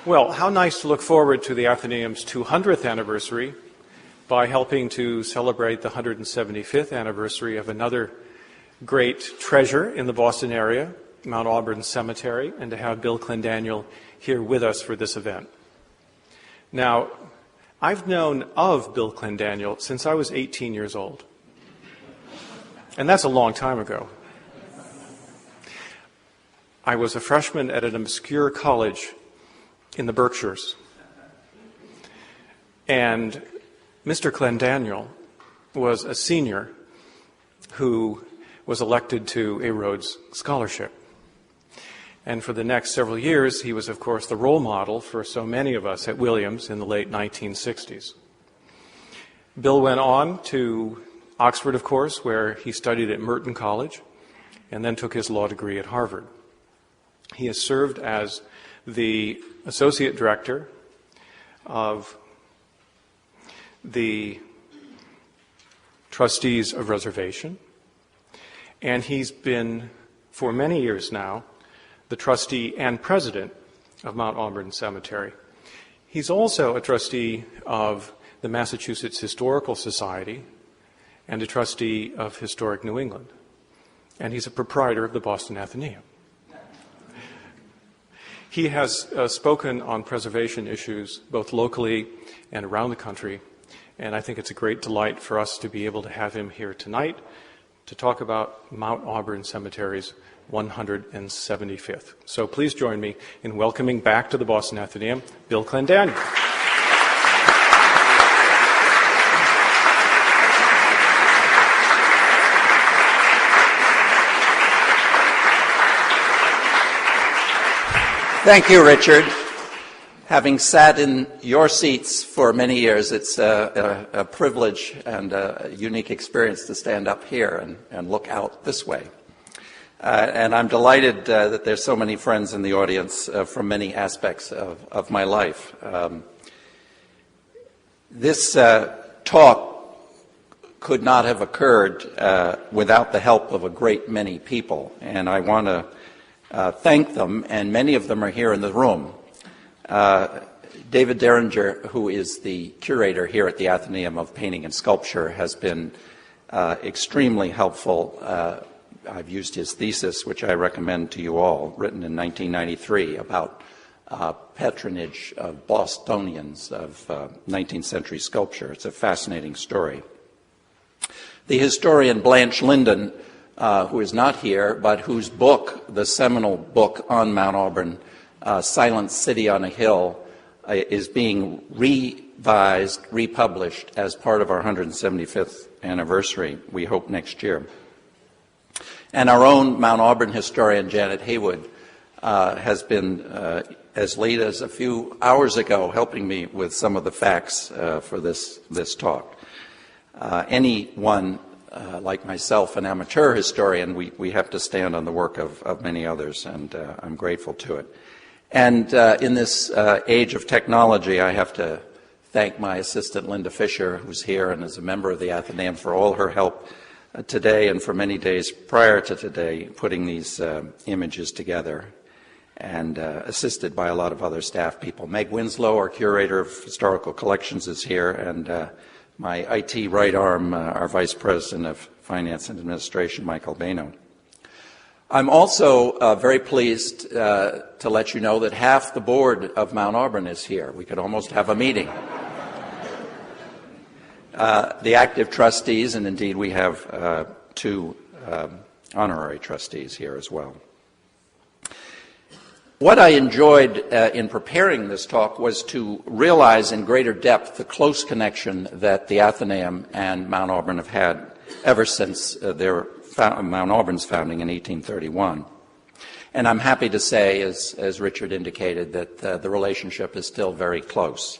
Well, how nice to look forward to the Athenaeum's 200th anniversary by helping to celebrate the 175th anniversary of another great treasure in the Boston area, Mount Auburn Cemetary, and to have Bill Clendaniel here with us for this event. Now, I've known of Bill Clendaniel since I was 18 years old. And that's a long time ago. I was a freshman at an obscure college in the Berkshires. And Mr. Clendaniel was a senior who was elected to a Rhodes Scholarship. And for the next several years, he was, of course, the role model for so many of us at Williams in the late 1960s. Bill went on to Oxford, of course, where he studied at Merton College, and then took his law degree at Harvard. He has served as the Associate Director of the Trustees of Reservation, and he's been, for many years now, the trustee and president of Mount Auburn Cemetery. He's also a trustee of the Massachusetts Historical Society and a trustee of Historic New England. And he's a proprietor of the Boston Athenaeum. He has spoken on preservation issues both locally and around the country, and I think it's a great delight for us to be able to have him here tonight to talk about Mount Auburn Cemetery's 175th. So please join me in welcoming back to the Boston Athenaeum, Bill Clendaniel. Thank you, Richard. Having sat in your seats for many years, it's a privilege and a unique experience to stand up here and look out this way. And I'm delighted that there's so many friends in the audience from many aspects of my life. This talk could not have occurred without the help of a great many people, and I want to thank them, and many of them are here in the room. David Derringer, who is the curator here at the Atheneum of Painting and Sculpture, has been extremely helpful. I've used his thesis, which I recommend to you all, written in 1993, about patronage of Bostonians of 19th century sculpture. It's a fascinating story. The historian Blanche Linden, who is not here, but whose book, the seminal book on Mount Auburn, Silent City on a Hill, is being revised, republished as part of our 175th anniversary, we hope next year. And our own Mount Auburn historian, Janet Haywood, has been, as late as a few hours ago, helping me with some of the facts for this talk. Anyone like myself, an amateur historian, we have to stand on the work of many others, and I'm grateful to it. And in this age of technology, I have to thank my assistant, Linda Fisher, who's here and is a member of the Athenaeum, for all her help today and for many days prior to today, putting these images together, and assisted by a lot of other staff people. Meg Winslow, our curator of historical collections, is here, and my IT right arm, our vice president of finance and administration, Mike Albano. I'm also very pleased to let you know that half the board of Mount Auburn is here. We could almost have a meeting. The active trustees, and indeed we have two honorary trustees here as well. What I enjoyed in preparing this talk was to realize in greater depth the close connection that the Athenaeum and Mount Auburn have had ever since Mount Auburn's founding in 1831. And I'm happy to say, as Richard indicated, that the relationship is still very close.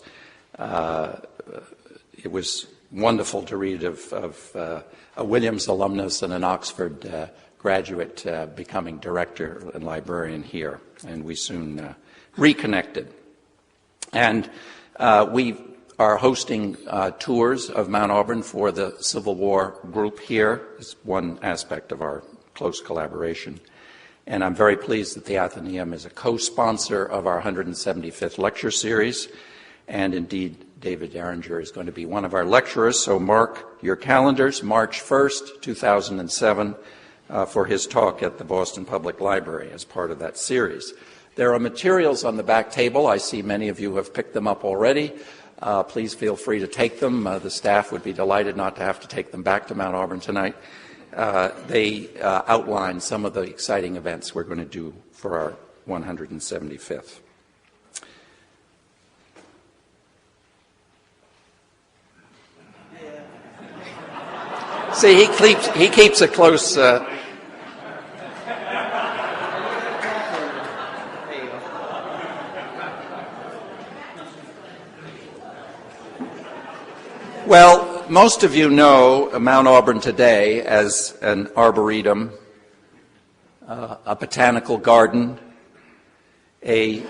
It was wonderful to read of a Williams alumnus and an Oxford graduate becoming director and librarian here, and we soon reconnected. And we are hosting tours of Mount Auburn for the Civil War group here. It's one aspect of our close collaboration. And I'm very pleased that the Atheneum is a co-sponsor of our 175th lecture series. And indeed, David Derringer is going to be one of our lecturers, so mark your calendars, March 1st, 2007, for his talk at the Boston Public Library as part of that series. There are materials on the back table. I see many of you have picked them up already. Please feel free to take them. The staff would be delighted not to have to take them back to Mount Auburn tonight. They outline some of the exciting events we're going to do for our 175th. See, he keeps a close... Well, most of you know Mount Auburn today as an arboretum, a botanical garden, a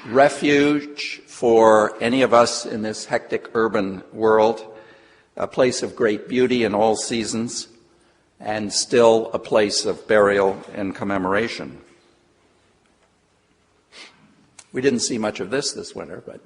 refuge for any of us in this hectic urban world, a place of great beauty in all seasons, and still a place of burial and commemoration. We didn't see much of this winter, but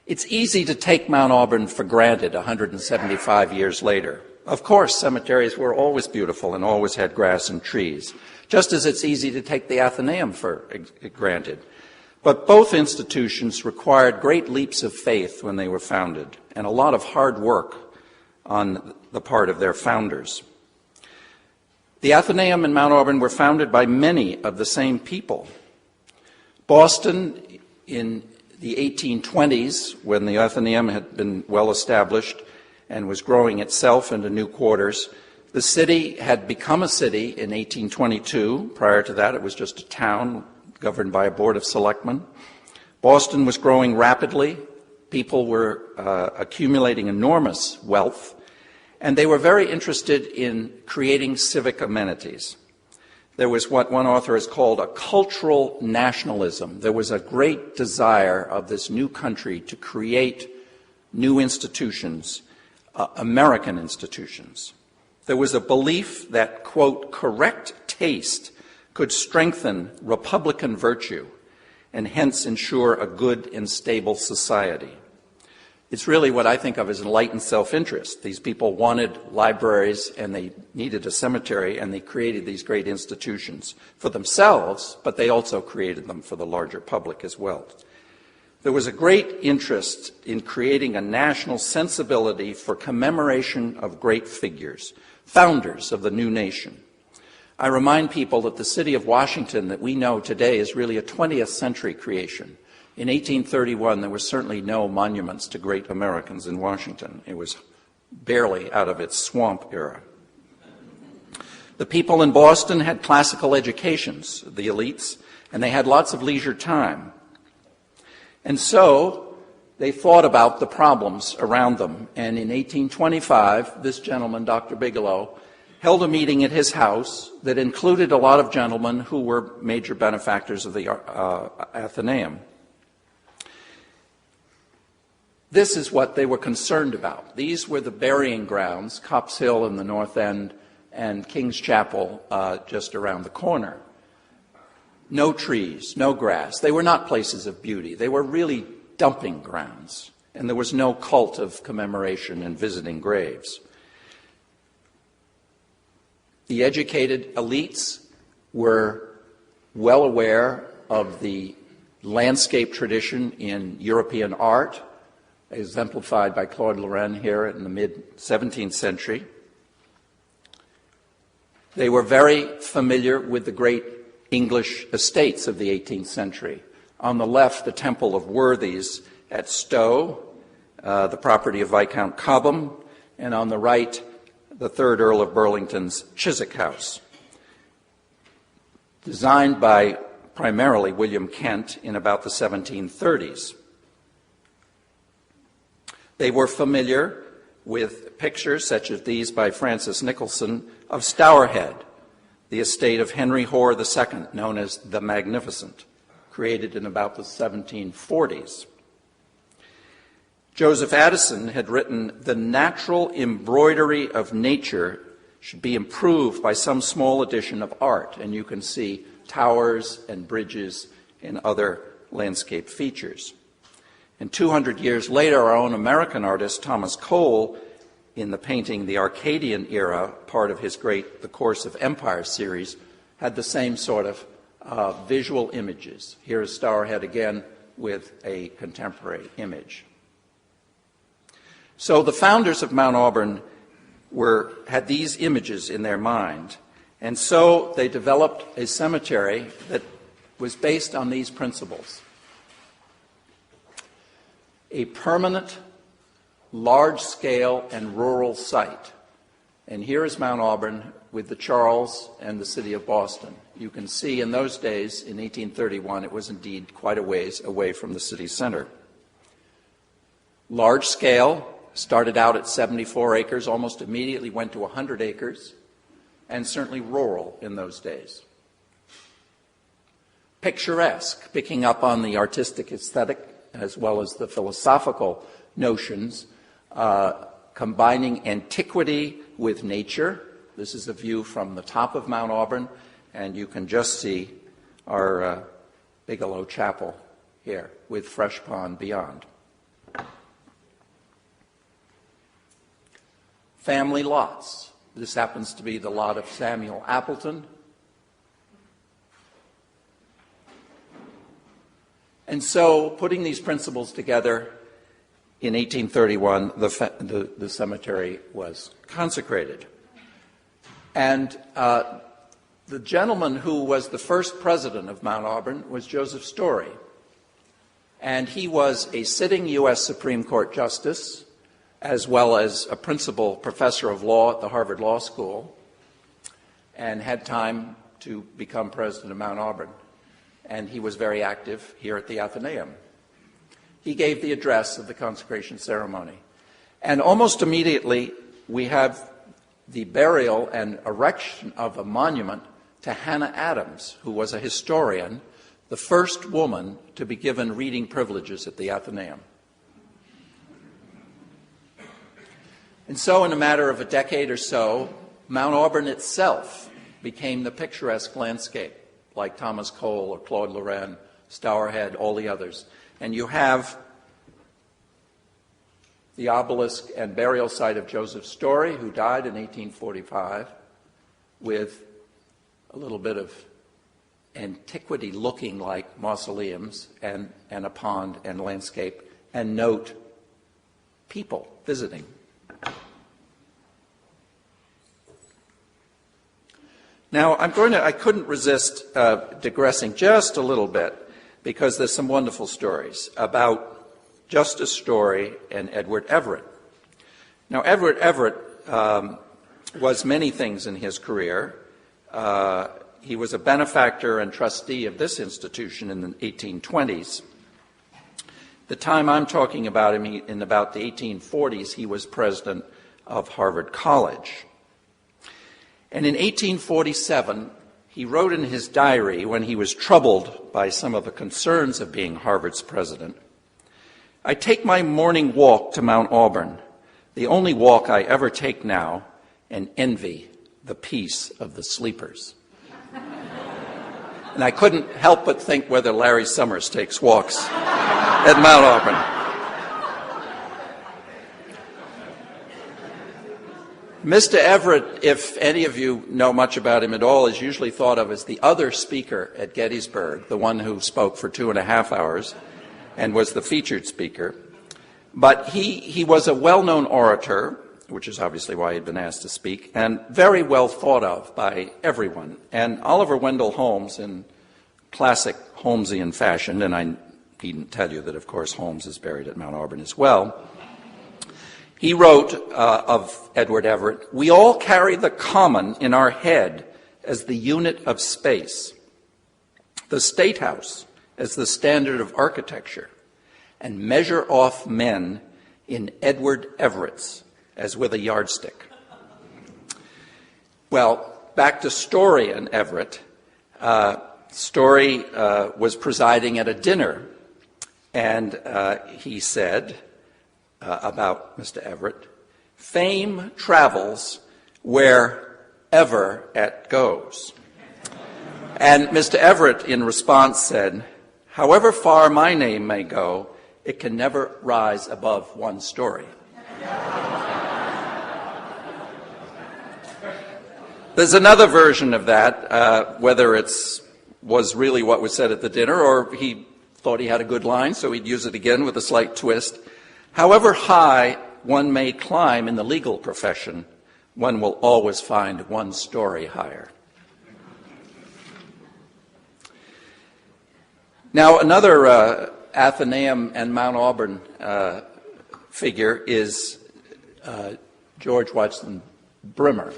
it's easy to take Mount Auburn for granted 175 years later. Of course, cemeteries were always beautiful and always had grass and trees, just as it's easy to take the Athenaeum for granted. But both institutions required great leaps of faith when they were founded, and a lot of hard work on the part of their founders. The Athenaeum and Mount Auburn were founded by many of the same people. Boston, in the 1820s, when the Atheneum had been well established and was growing itself into new quarters, the city had become a city in 1822. Prior to that, it was just a town governed by a board of selectmen. Boston was growing rapidly. People were accumulating enormous wealth, and they were very interested in creating civic amenities. There was what one author has called a cultural nationalism. There was a great desire of this new country to create new institutions, American institutions. There was a belief that, quote, correct taste could strengthen Republican virtue and hence ensure a good and stable society. It's really what I think of as enlightened self-interest. These people wanted libraries and they needed a cemetery, and they created these great institutions for themselves, but they also created them for the larger public as well. There was a great interest in creating a national sensibility for commemoration of great figures, founders of the new nation. I remind people that the city of Washington that we know today is really a 20th century creation. In 1831, there were certainly no monuments to great Americans in Washington. It was barely out of its swamp era. The people in Boston had classical educations, the elites, and they had lots of leisure time. And so they thought about the problems around them. And in 1825, this gentleman, Dr. Bigelow, held a meeting at his house that included a lot of gentlemen who were major benefactors of the Athenaeum. This is what they were concerned about. These were the burying grounds, Copp's Hill in the north end and King's Chapel just around the corner. No trees, no grass. They were not places of beauty. They were really dumping grounds, and there was no cult of commemoration and visiting graves. The educated elites were well aware of the landscape tradition in European art, exemplified by Claude Lorraine here in the mid-17th century. They were very familiar with the great English estates of the 18th century. On the left, the Temple of Worthies at Stowe, the property of Viscount Cobham, and on the right, the 3rd Earl of Burlington's Chiswick House, designed by primarily William Kent in about the 1730s. They were familiar with pictures such as these by Francis Nicholson of Stourhead, the estate of Henry Hoare II, known as the Magnificent, created in about the 1740s. Joseph Addison had written, "The natural embroidery of nature should be improved by some small addition of art, and you can see towers and bridges and other landscape features. And 200 years later, our own American artist, Thomas Cole, in the painting The Arcadian Era, part of his great The Course of Empire series, had the same sort of visual images. Here is Stourhead again with a contemporary image. So the founders of Mount Auburn had these images in their mind, and so they developed a cemetery that was based on these principles. A permanent, large-scale, and rural site. And here is Mount Auburn with the Charles and the city of Boston. You can see in those days, in 1831, it was indeed quite a ways away from the city center. Large scale, started out at 74 acres, almost immediately went to 100 acres, and certainly rural in those days. Picturesque, picking up on the artistic aesthetic as well as the philosophical notions, combining antiquity with nature. This is a view from the top of Mount Auburn, and you can just see our Bigelow Chapel here with Fresh Pond beyond. Family lots. This happens to be the lot of Samuel Appleton. And so, putting these principles together, in 1831, the cemetery was consecrated. And the gentleman who was the first president of Mount Auburn was Joseph Story. And he was a sitting U.S. Supreme Court justice, as well as a principal professor of law at the Harvard Law School, and had time to become president of Mount Auburn. And he was very active here at the Atheneum. He gave the address of the consecration ceremony. And almost immediately, we have the burial and erection of a monument to Hannah Adams, who was a historian, the first woman to be given reading privileges at the Atheneum. And so, in a matter of a decade or so, Mount Auburn itself became the picturesque landscape, like Thomas Cole or Claude Lorraine, Stourhead, all the others. And you have the obelisk and burial site of Joseph Story, who died in 1845, with a little bit of antiquity looking like mausoleums and a pond and landscape, and note people visiting. Now, I couldn't resist digressing just a little bit, because there's some wonderful stories about Justice Story and Edward Everett. Now, Edward Everett was many things in his career. He was a benefactor and trustee of this institution in the 1820s. The time I'm talking about him, in about the 1840s, he was president of Harvard College. And in 1847, he wrote in his diary, when he was troubled by some of the concerns of being Harvard's president, "I take my morning walk to Mount Auburn, the only walk I ever take now, and envy the peace of the sleepers." And I couldn't help but think whether Larry Summers takes walks at Mount Auburn. Mr. Everett, if any of you know much about him at all, is usually thought of as the other speaker at Gettysburg, the one who spoke for 2.5 hours and was the featured speaker. But he was a well-known orator, which is obviously why he'd been asked to speak, and very well thought of by everyone. And Oliver Wendell Holmes, in classic Holmesian fashion, and I needn't tell you that, of course, Holmes is buried at Mount Auburn as well, he wrote of Edward Everett, "We all carry the common in our head as the unit of space, the State House as the standard of architecture, and measure off men in Edward Everett's as with a yardstick." Well, back to Story and Everett. Story was presiding at a dinner, and he said about Mr. Everett, "Fame travels where ever it goes. And Mr. Everett, in response, said, however far my name may go, it can never rise above one story. There's another version of that, whether it was really what was said at the dinner or he thought he had a good line, so he'd use it again with a slight twist. However high one may climb in the legal profession, one will always find one story higher. Now, another Atheneum and Mount Auburn figure is George Watson Brimmer,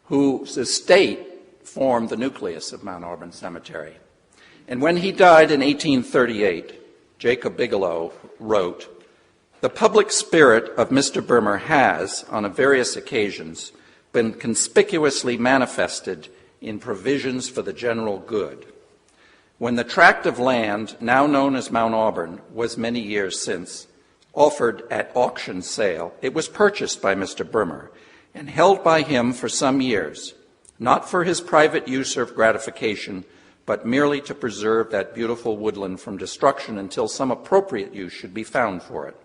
whose estate formed the nucleus of Mount Auburn Cemetery. And when he died in 1838, Jacob Bigelow wrote, "The public spirit of Mr. Brimmer has, on various occasions, been conspicuously manifested in provisions for the general good. When the tract of land, now known as Mount Auburn, was many years since offered at auction sale, it was purchased by Mr. Brimmer and held by him for some years, not for his private use or gratification, but merely to preserve that beautiful woodland from destruction until some appropriate use should be found for it.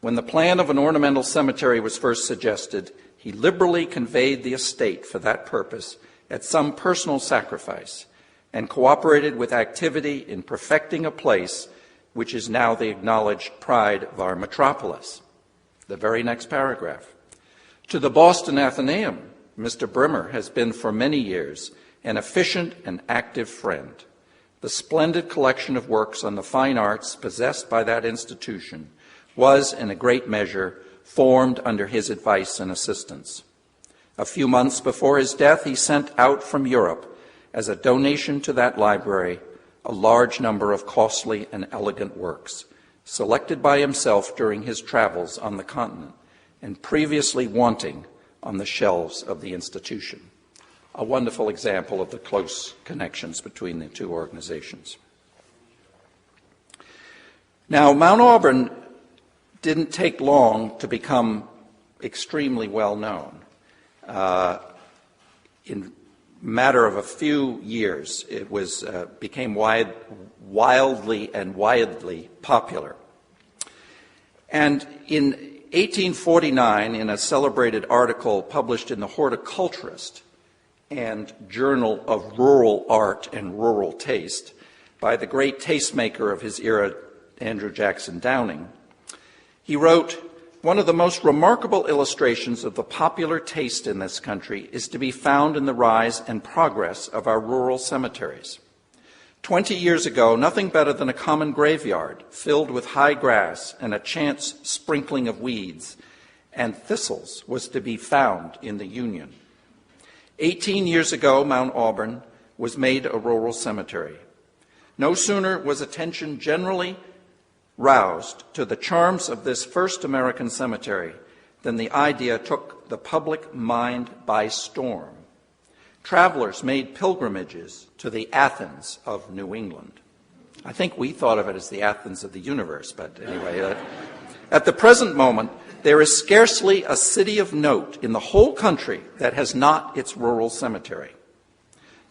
When the plan of an ornamental cemetery was first suggested, he liberally conveyed the estate for that purpose at some personal sacrifice, and cooperated with activity in perfecting a place which is now the acknowledged pride of our metropolis." The very next paragraph. "To the Boston Athenaeum, Mr. Brimmer has been for many years an efficient and active friend. The splendid collection of works on the fine arts possessed by that institution was, in a great measure, formed under his advice and assistance. A few months before his death, he sent out from Europe, as a donation to that library, a large number of costly and elegant works, selected by himself during his travels on the continent, and previously wanting on the shelves of the institution." A wonderful example of the close connections between the two organizations. Now, Mount Auburn didn't take long to become extremely well known. In matter of a few years, it became wildly popular. And in 1849, in a celebrated article published in the Horticulturist and Journal of Rural Art and Rural Taste by the great tastemaker of his era, Andrew Jackson Downing, he wrote, "One of the most remarkable illustrations of the popular taste in this country is to be found in the rise and progress of our rural cemeteries. 20 years ago, nothing better than a common graveyard filled with high grass and a chance sprinkling of weeds and thistles was to be found in the Union. 18 years ago, Mount Auburn was made a rural cemetery. No sooner was attention generally roused to the charms of this first American cemetery than the idea took the public mind by storm. Travelers made pilgrimages to the Athens of New England." I think we thought of it as the Athens of the universe, but anyway. "At the present moment, there is scarcely a city of note in the whole country that has not its rural cemetery.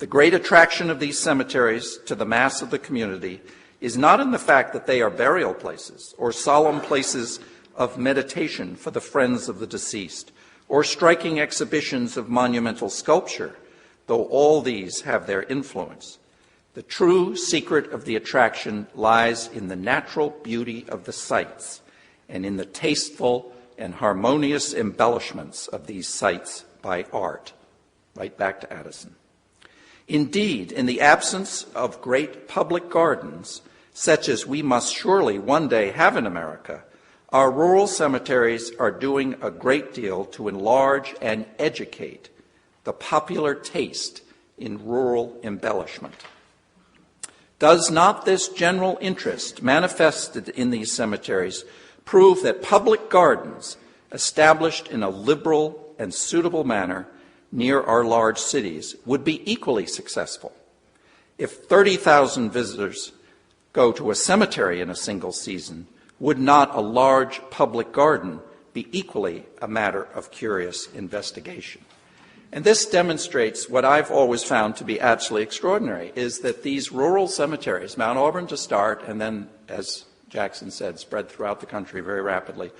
The great attraction of these cemeteries to the mass of the community is not in the fact that they are burial places or solemn places of meditation for the friends of the deceased or striking exhibitions of monumental sculpture, though all these have their influence. The true secret of the attraction lies in the natural beauty of the sites and in the tasteful and harmonious embellishments of these sites by art." Right back to Addison. "Indeed, in the absence of great public gardens, such as we must surely one day have in America, our rural cemeteries are doing a great deal to enlarge and educate the popular taste in rural embellishment. Does not this general interest manifested in these cemeteries prove that public gardens established in a liberal and suitable manner near our large cities would be equally successful? If 30,000 visitors go to a cemetery in a single season, would not a large public garden be equally a matter of curious investigation?" And this demonstrates what I've always found to be absolutely extraordinary, is that these rural cemeteries, Mount Auburn to start, and then, as Jackson said, spread throughout the country very rapidly,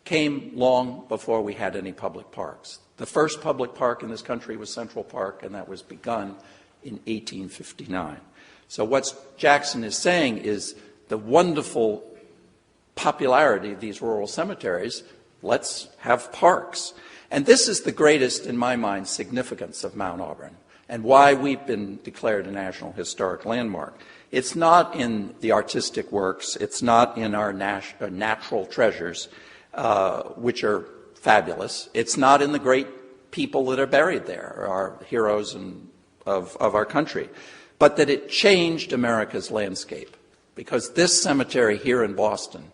came long before we had any public parks. The first public park in this country was Central Park, and that was begun in 1859. So what Jackson is saying is the wonderful popularity of these rural cemeteries, let's have parks. And this is the greatest, in my mind, significance of Mount Auburn and why we've been declared a National Historic Landmark. It's not in the artistic works, it's not in our natural treasures, which are fabulous. It's not in the great people that are buried there, our heroes of our country, but that it changed America's landscape. Because this cemetery here in Boston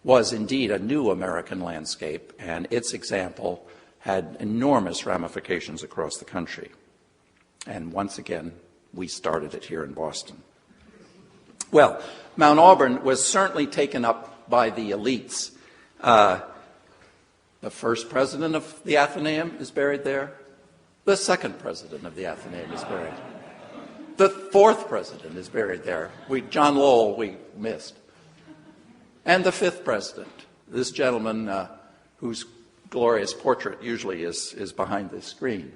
was indeed a new American landscape, and its example had enormous ramifications across the country. And once again, we started it here in Boston. Well, Mount Auburn was certainly taken up by the elites. The first president of the Athenaeum is buried there. The second president of the Athenaeum is buried. The fourth president is buried there. John Lowell we missed. And the fifth president, this gentleman whose glorious portrait usually is behind this screen.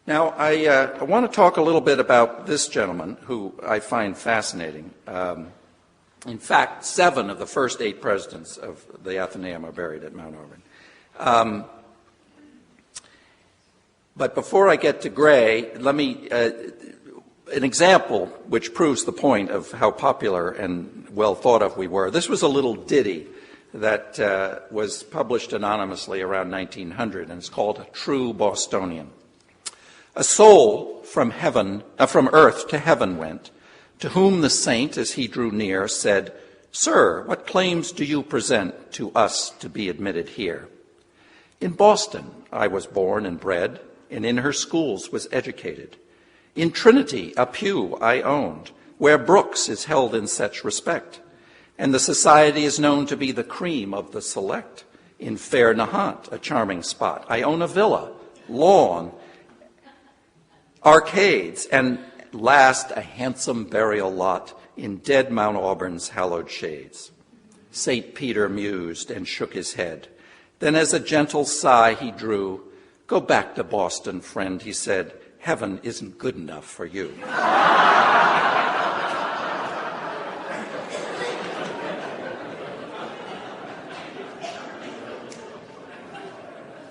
Now, I want to talk a little bit about this gentleman who I find fascinating. In fact, 7 of the first 8 presidents of the Athenaeum are buried at Mount Auburn. But before I get to Gray, let me, an example which proves the point of how popular and well thought of we were. This was a little ditty that was published anonymously around 1900, and it's called A True Bostonian. A soul from earth to heaven went, to whom the saint, as he drew near, said, "Sir, what claims do you present to us to be admitted here? In Boston I was born and bred, and in her schools was educated. In Trinity a pew I owned, where Brooks is held in such respect, and the society is known to be the cream of the select. In fair Nahant, a charming spot, I own a villa, lawn, arcades, and last a handsome burial lot in dead Mount Auburn's hallowed shades." St. Peter mused and shook his head. Then as a gentle sigh he drew, "Go back to Boston, friend," he said. "Heaven isn't good enough for you."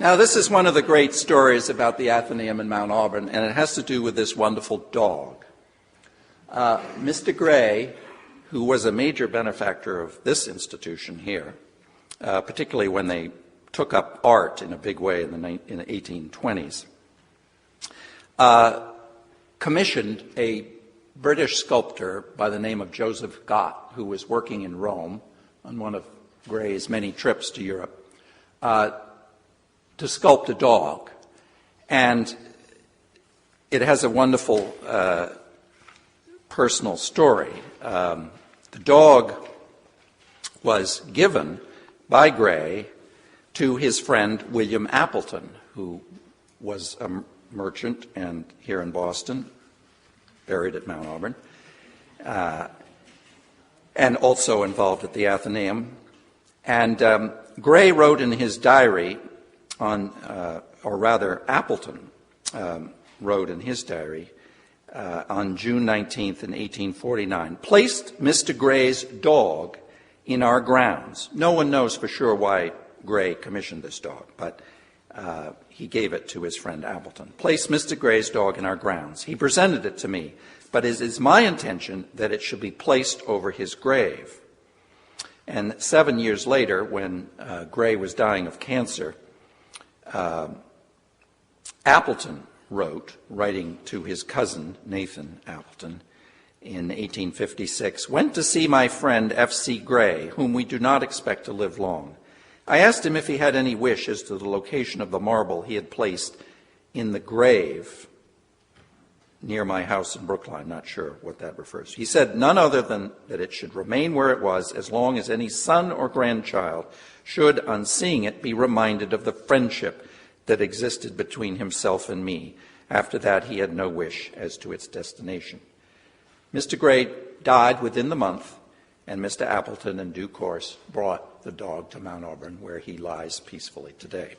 Now, this is one of the great stories about the Athenaeum in Mount Auburn, and it has to do with this wonderful dog. Mr. Gray, who was a major benefactor of this institution here, particularly when they took up art in a big way in the 1820s, commissioned a British sculptor by the name of Joseph Gott, who was working in Rome on one of Gray's many trips to Europe, to sculpt a dog. And it has a wonderful personal story. The dog was given by Gray to his friend William Appleton, who was a merchant and here in Boston, buried at Mount Auburn, and also involved at the Athenaeum. And Gray wrote in his diary or rather Appleton wrote in his diary on June 19th in 1849, "Placed Mr. Gray's dog in our grounds." No one knows for sure why Gray commissioned this dog, but he gave it to his friend Appleton. "Placed Mr. Gray's dog in our grounds. He presented it to me, but it is my intention that it should be placed over his grave." And 7 years later, when Gray was dying of cancer, Appleton wrote, writing to his cousin, Nathan Appleton, in 1856, "Went to see my friend F.C. Gray, whom we do not expect to live long. I asked him if he had any wish as to the location of the marble he had placed in the grave near my house in Brookline." Not sure what that refers to. He said none other than that it should remain where it was as long as any son or grandchild should, on seeing it, be reminded of the friendship that existed between himself and me. After that, he had no wish as to its destination. Mr. Gray died within the month, and Mr. Appleton, in due course, brought the dog to Mount Auburn, where he lies peacefully today.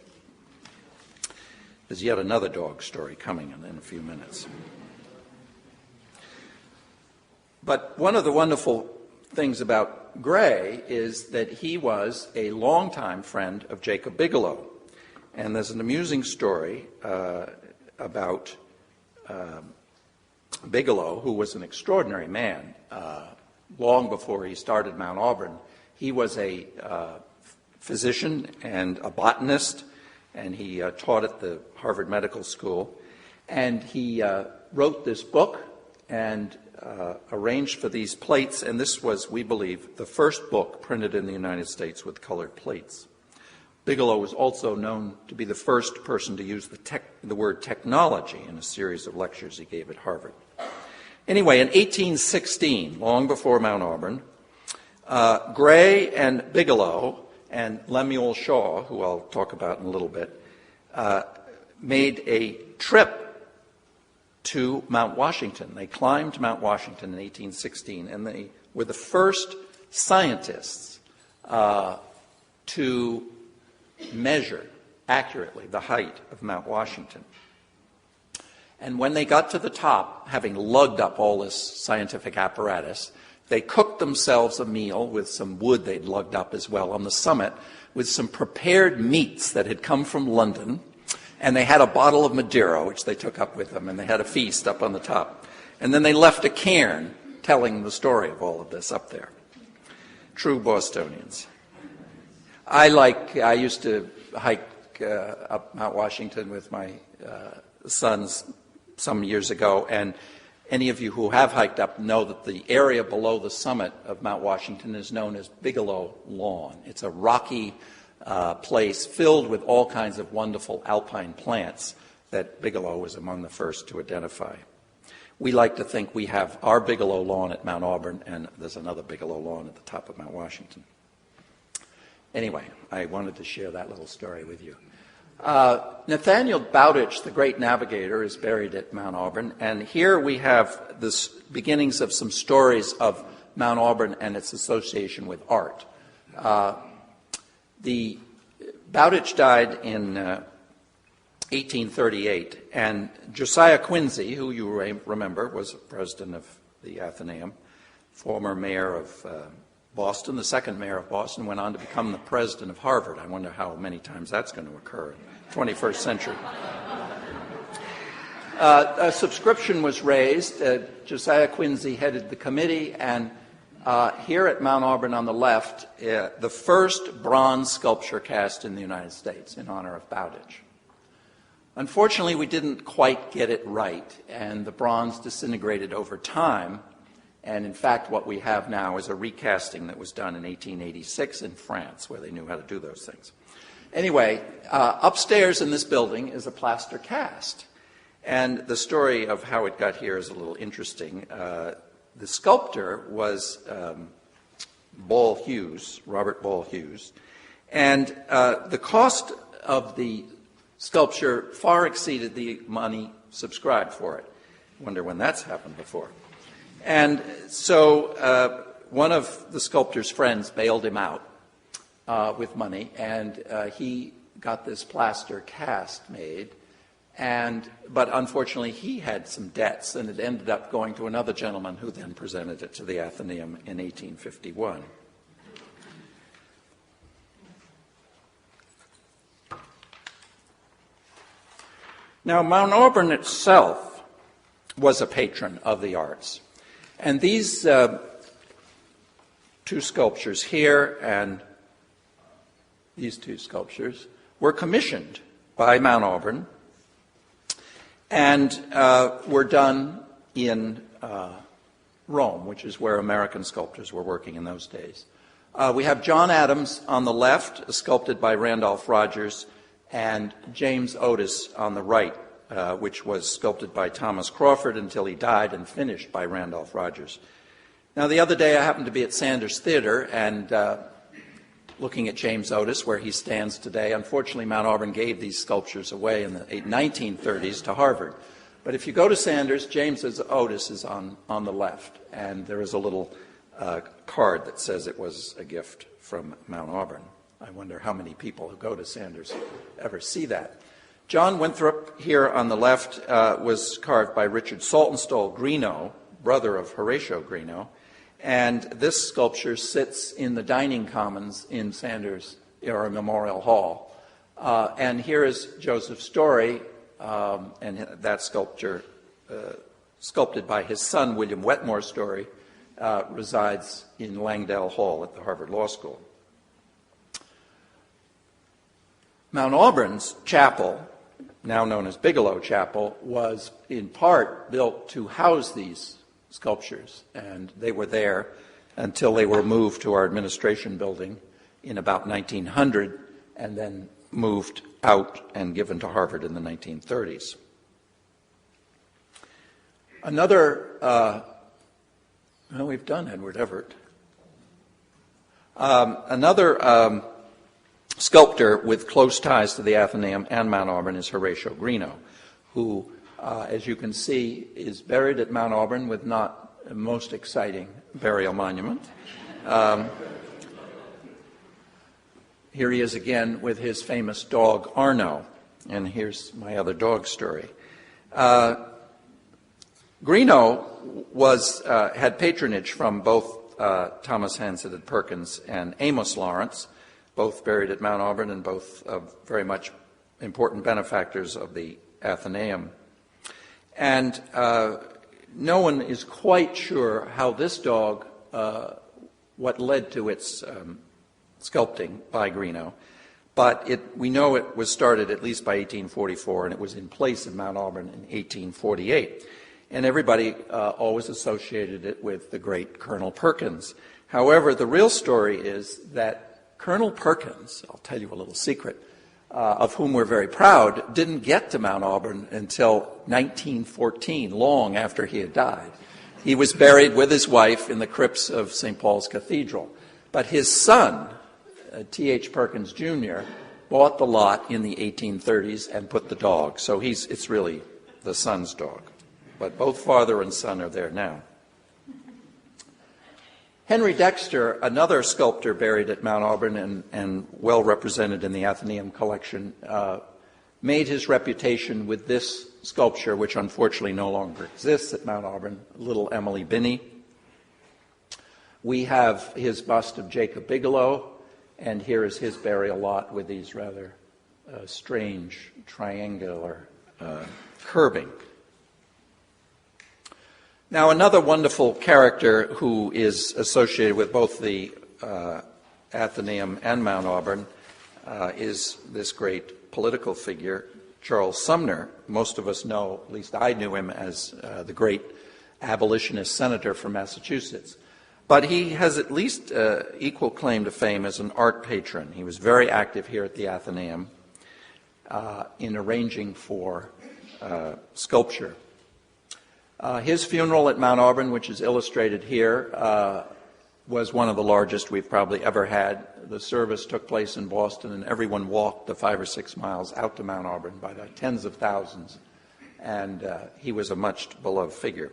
There's yet another dog story coming in a few minutes. But one of the wonderful things about Gray is that he was a longtime friend of Jacob Bigelow. And there's an amusing story about Bigelow, who was an extraordinary man. Long before he started Mount Auburn, he was a physician and a botanist, and he taught at the Harvard Medical School. And he wrote this book and arranged for these plates, and this was, we believe, the first book printed in the United States with colored plates. Bigelow was also known to be the first person to use the word technology in a series of lectures he gave at Harvard. Anyway, in 1816, long before Mount Auburn, Gray and Bigelow and Lemuel Shaw, who I'll talk about in a little bit, made a trip to Mount Washington. They climbed Mount Washington in 1816, and they were the first scientists to measure accurately the height of Mount Washington. And when they got to the top, having lugged up all this scientific apparatus, they cooked themselves a meal with some wood they'd lugged up as well on the summit, with some prepared meats that had come from London, and they had a bottle of Madeira, which they took up with them, and they had a feast up on the top. And then they left a cairn telling the story of all of this up there. True Bostonians. I used to hike up Mount Washington with my sons some years ago, and any of you who have hiked up know that the area below the summit of Mount Washington is known as Bigelow Lawn. It's a rocky place filled with all kinds of wonderful alpine plants that Bigelow was among the first to identify. We like to think we have our Bigelow Lawn at Mount Auburn, and there's another Bigelow Lawn at the top of Mount Washington. Anyway, I wanted to share that little story with you. Nathaniel Bowditch, the great navigator, is buried at Mount Auburn, and here we have the beginnings of some stories of Mount Auburn and its association with art. The Bowditch died in 1838, and Josiah Quincy, who you remember was president of the Atheneum, former mayor of Boston, the second mayor of Boston, went on to become the president of Harvard. I wonder how many times that's going to occur in the 21st century. A subscription was raised. Josiah Quincy headed the committee, and here at Mount Auburn on the left, the first bronze sculpture cast in the United States in honor of Bowditch. Unfortunately, we didn't quite get it right, and the bronze disintegrated over time. And in fact, what we have now is a recasting that was done in 1886 in France, where they knew how to do those things. Anyway, upstairs in this building is a plaster cast. And the story of how it got here is a little interesting. The sculptor was Ball Hughes, Robert Ball Hughes. And the cost of the sculpture far exceeded the money subscribed for it. Wonder when that's happened before. And so one of the sculptor's friends bailed him out with money, and he got this plaster cast made. But unfortunately, he had some debts, and it ended up going to another gentleman who then presented it to the Atheneum in 1851. Now, Mount Auburn itself was a patron of the arts. And these two sculptures here and these two sculptures were commissioned by Mount Auburn and were done in Rome, which is where American sculptors were working in those days. We have John Adams on the left, sculpted by Randolph Rogers, and James Otis on the right, which was sculpted by Thomas Crawford until he died and finished by Randolph Rogers. Now, the other day I happened to be at Sanders Theater, and looking at James Otis, where he stands today. Unfortunately, Mount Auburn gave these sculptures away in the 1930s to Harvard. But if you go to Sanders, James Otis is on the left, and there is a little card that says it was a gift from Mount Auburn. I wonder how many people who go to Sanders ever see that. John Winthrop, here on the left, was carved by Richard Saltonstall Greenough, brother of Horatio Greenough, and this sculpture sits in the dining commons in Sanders Era Memorial Hall. And here is Joseph Story, and that sculpture, sculpted by his son, William Wetmore Story, resides in Langdale Hall at the Harvard Law School. Mount Auburn's chapel, now known as Bigelow Chapel, was in part built to house these sculptures, and they were there until they were moved to our administration building in about 1900, and then moved out and given to Harvard in the 1930s. We've done Edward Everett. Another sculptor with close ties to the Athenaeum and Mount Auburn is Horatio Greenough, who, as you can see, is buried at Mount Auburn with not a most exciting burial monument. Here he is again with his famous dog Arno, and here's my other dog story. Greenough had patronage from both Thomas Hansard Perkins and Amos Lawrence, both buried at Mount Auburn and both very much important benefactors of the Athenaeum. And no one is quite sure how this dog, what led to its sculpting by Greenough, but we know it was started at least by 1844, and it was in place in Mount Auburn in 1848. And everybody always associated it with the great Colonel Perkins. However, the real story is that Colonel Perkins, I'll tell you a little secret, of whom we're very proud, didn't get to Mount Auburn until 1914, long after he had died. He was buried with his wife in the crypts of St. Paul's Cathedral. But his son, T.H. Perkins, Jr., bought the lot in the 1830s and put the dog. So it's really the son's dog. But both father and son are there now. Henry Dexter, another sculptor buried at Mount Auburn and well represented in the Atheneum collection, made his reputation with this sculpture, which unfortunately no longer exists at Mount Auburn, little Emily Binney. We have his bust of Jacob Bigelow, and here is his burial lot with these rather strange triangular curbing. Now, another wonderful character who is associated with both the Athenaeum and Mount Auburn is this great political figure, Charles Sumner. Most of us know, at least I knew him as the great abolitionist senator from Massachusetts. But he has at least equal claim to fame as an art patron. He was very active here at the Athenaeum in arranging for sculpture. His funeral at Mount Auburn, which is illustrated here, was one of the largest we've probably ever had. The service took place in Boston, and everyone walked the 5 or 6 miles out to Mount Auburn by the tens of thousands. And he was a much beloved figure.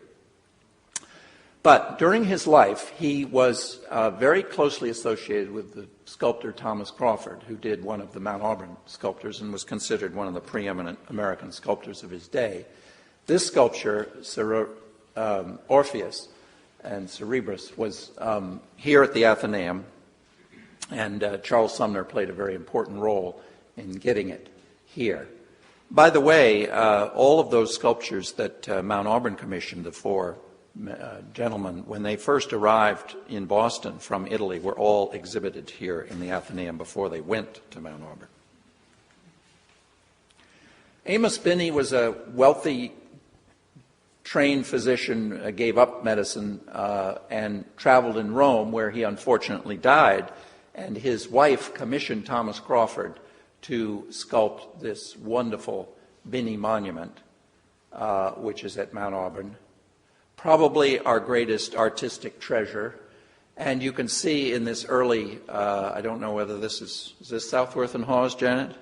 But during his life, he was very closely associated with the sculptor Thomas Crawford, who did one of the Mount Auburn sculptures and was considered one of the preeminent American sculptors of his day. This sculpture, Orpheus and Cerberus, was here at the Athenaeum, and Charles Sumner played a very important role in getting it here. By the way, all of those sculptures that Mount Auburn commissioned, the four gentlemen, when they first arrived in Boston from Italy, were all exhibited here in the Athenaeum before they went to Mount Auburn. Amos Binney was a wealthy, trained physician, gave up medicine and traveled in Rome, where he unfortunately died, and his wife commissioned Thomas Crawford to sculpt this wonderful Binney monument, which is at Mount Auburn. Probably our greatest artistic treasure, And you can see in this early, I don't know whether this is this Southworth and Hawes, Janet?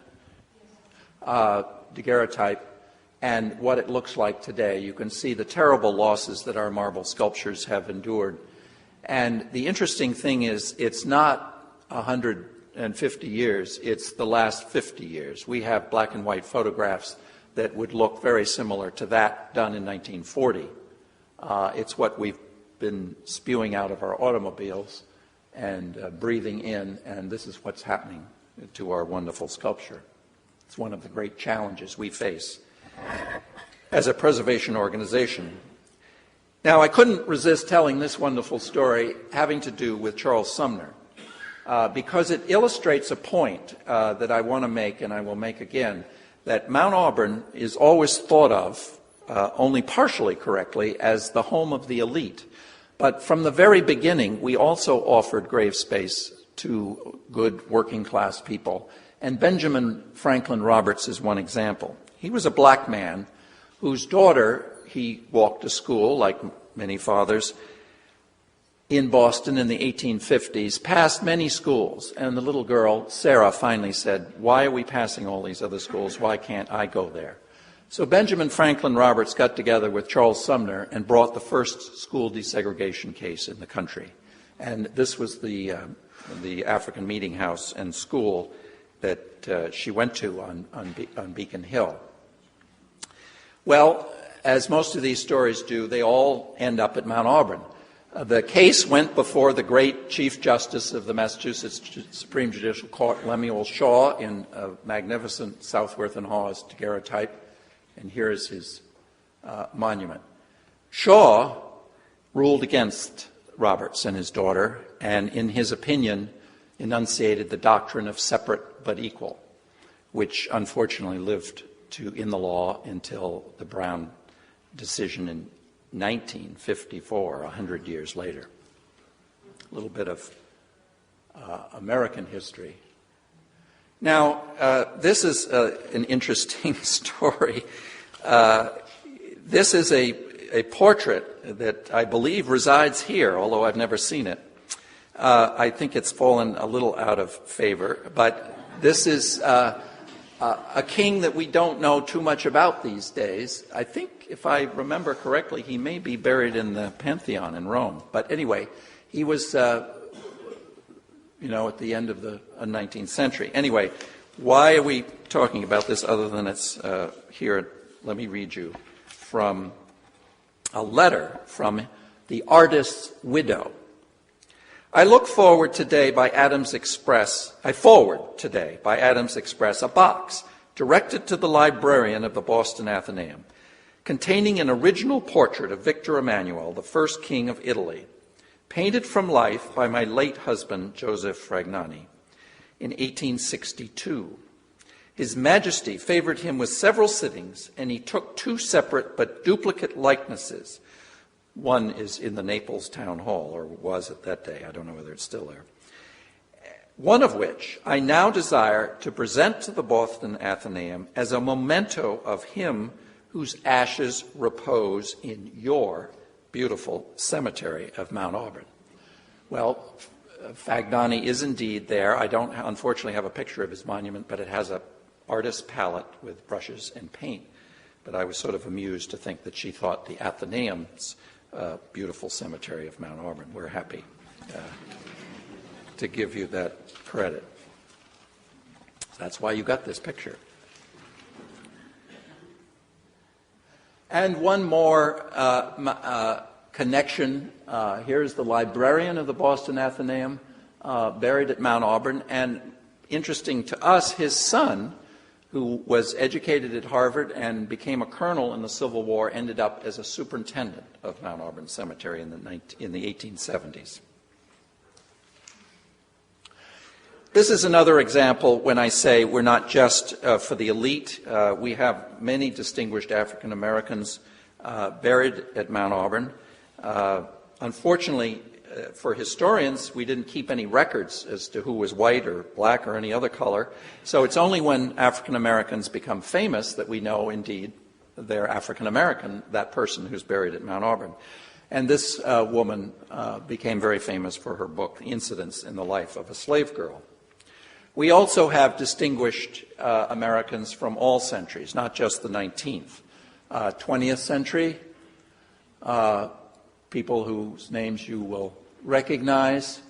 Daguerreotype, and what it looks like today. You can see the terrible losses that our marble sculptures have endured. And the interesting thing is, it's not 150 years, it's the last 50 years. We have black and white photographs that would look very similar to that done in 1940. It's what we've been spewing out of our automobiles and breathing in, and this is what's happening to our wonderful sculpture. It's one of the great challenges we face as a preservation organization. Now, I couldn't resist telling this wonderful story having to do with Charles Sumner, because it illustrates a point that I want to make, and I will make again, that Mount Auburn is always thought of, only partially correctly, as the home of the elite. But from the very beginning, we also offered grave space to good working class people. And Benjamin Franklin Roberts is one example. He was a black man whose daughter, he walked to school, like many fathers, in Boston in the 1850s, passed many schools. And the little girl, Sarah, finally said, "Why are we passing all these other schools? Why can't I go there?" So Benjamin Franklin Roberts got together with Charles Sumner and brought the first school desegregation case in the country. And this was the African meeting house and school that she went to on Beacon Hill. Well, as most of these stories do, they all end up at Mount Auburn. The case went before the great Chief Justice of the Massachusetts Supreme Judicial Court, Lemuel Shaw, in a magnificent Southworth and Hawes daguerreotype, and here is his monument. Shaw ruled against Roberts and his daughter, and in his opinion enunciated the doctrine of separate but equal, which unfortunately lived in the law until the Brown decision in 1954, 100 years later. A little bit of American history. Now, this is an interesting story. This is a portrait that I believe resides here, although I've never seen it. I think it's fallen a little out of favor, but this is a king that we don't know too much about these days. I think, if I remember correctly, he may be buried in the Pantheon in Rome. But anyway, he was, at the end of the 19th century. Anyway, why are we talking about this other than it's here? Let me read you from a letter from the artist's widow. I forward today by Adams Express a box directed to the librarian of the Boston Athenaeum, containing an original portrait of Victor Emmanuel, the first king of Italy, painted from life by my late husband, Joseph Fragnani, in 1862. His Majesty favored him with several sittings, and he took two separate but duplicate likenesses. One is in the Naples Town Hall, or was at that day. I don't know whether it's still there. One of which I now desire to present to the Boston Athenaeum as a memento of him whose ashes repose in your beautiful cemetery of Mount Auburn. Well, Fagnani is indeed there. I don't, unfortunately, have a picture of his monument, but it has an artist's palette with brushes and paint. But I was sort of amused to think that she thought the Athenaeum's beautiful cemetery of Mount Auburn. We're happy to give you that credit. That's why you got this picture. And one more connection. Here's the librarian of the Boston Athenaeum, buried at Mount Auburn. And interesting to us, his son, who was educated at Harvard and became a colonel in the Civil War, ended up as a superintendent of Mount Auburn Cemetery in the 1870s. This is another example when I say we're not just for the elite. We have many distinguished African Americans buried at Mount Auburn. Unfortunately, for historians, we didn't keep any records as to who was white or black or any other color. So it's only when African Americans become famous that we know, indeed, they're African American, that person who's buried at Mount Auburn. And this woman became very famous for her book, Incidents in the Life of a Slave Girl. We also have distinguished Americans from all centuries, not just the 19th. 20th century, people whose names you will recognize,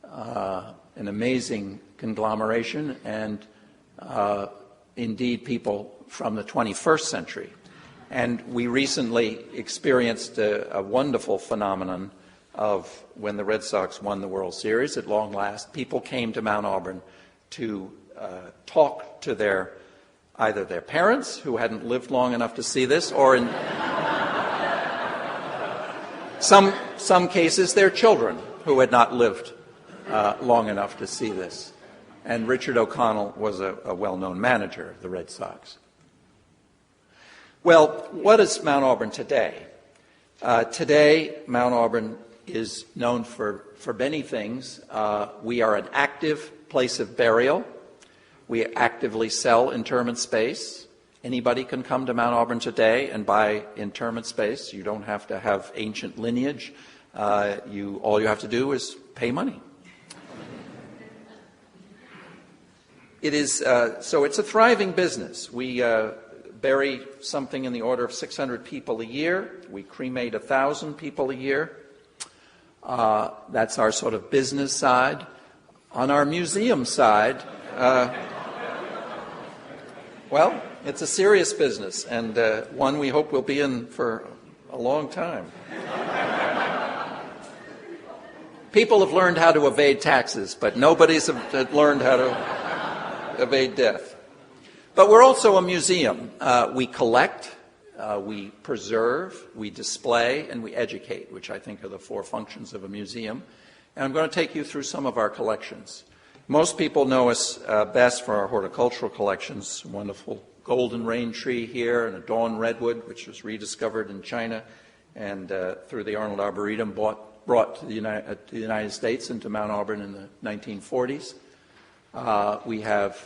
an amazing conglomeration, and indeed people from the 21st century. And we recently experienced a wonderful phenomenon of when the Red Sox won the World Series at long last. People came to Mount Auburn to talk to either their parents, who hadn't lived long enough to see this, or in some cases their children, who had not lived long enough to see this. And Richard O'Connell was a well-known manager of the Red Sox. Well, what is Mount Auburn today? Today, Mount Auburn is known for many things. We are an active place of burial. We actively sell interment space. Anybody can come to Mount Auburn today and buy interment space. You don't have to have ancient lineage. All you have to do is pay money. So it's a thriving business. We bury something in the order of 600 people a year. We cremate 1,000 people a year. That's our sort of business side. On our museum side, well, it's a serious business, and one we hope we'll be in for a long time. People have learned how to evade taxes, but nobody's learned how to evade death. But we're also a museum. We collect, we preserve, we display, and we educate, which I think are the four functions of a museum. And I'm going to take you through some of our collections. Most people know us best for our horticultural collections. Wonderful golden rain tree here and a dawn redwood, which was rediscovered in China and through the Arnold Arboretum brought to the United States into Mount Auburn in the 1940s. We have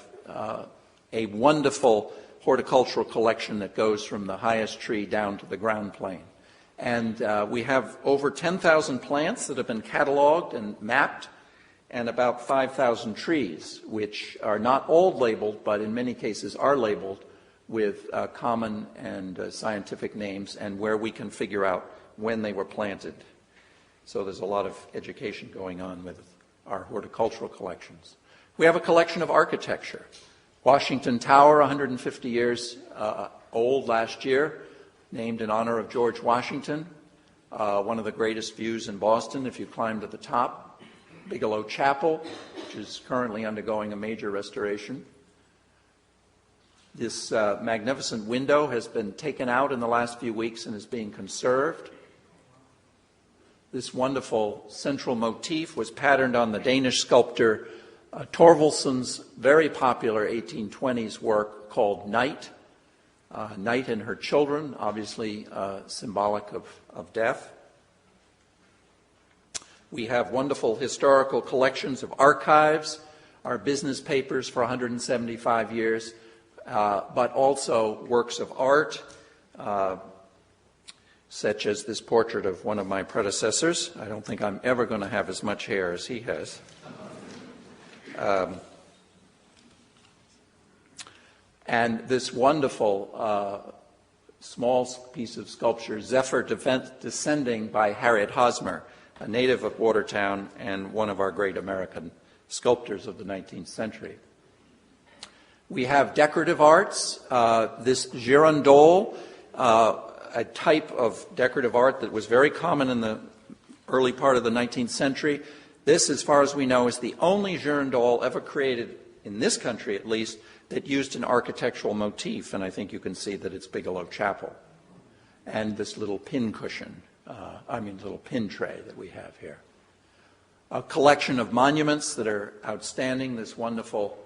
a wonderful horticultural collection that goes from the highest tree down to the ground plane. And we have over 10,000 plants that have been cataloged and mapped, and about 5,000 trees, which are not all labeled, but in many cases are labeled with common and scientific names, and where we can figure out when they were planted. So there's a lot of education going on with our horticultural collections. We have a collection of architecture. Washington Tower, 150 years old last year, named in honor of George Washington, one of the greatest views in Boston if you climb to the top. Bigelow Chapel, which is currently undergoing a major restoration. This magnificent window has been taken out in the last few weeks and is being conserved. This wonderful central motif was patterned on the Danish sculptor Thorvaldson's very popular 1820s work called Night. Night and her children, obviously symbolic of death. We have wonderful historical collections of archives, our business papers for 175 years, but also works of art, such as this portrait of one of my predecessors. I don't think I'm ever going to have as much hair as he has. And this wonderful small piece of sculpture, Zephyr Descending by Harriet Hosmer, a native of Watertown and one of our great American sculptors of the 19th century. We have decorative arts. This girandole, a type of decorative art that was very common in the early part of the 19th century. This, as far as we know, is the only girandole ever created, in this country at least, that used an architectural motif, and I think you can see that it's Bigelow Chapel. And this little pin cushion, little pin tray that we have here. A collection of monuments that are outstanding, this wonderful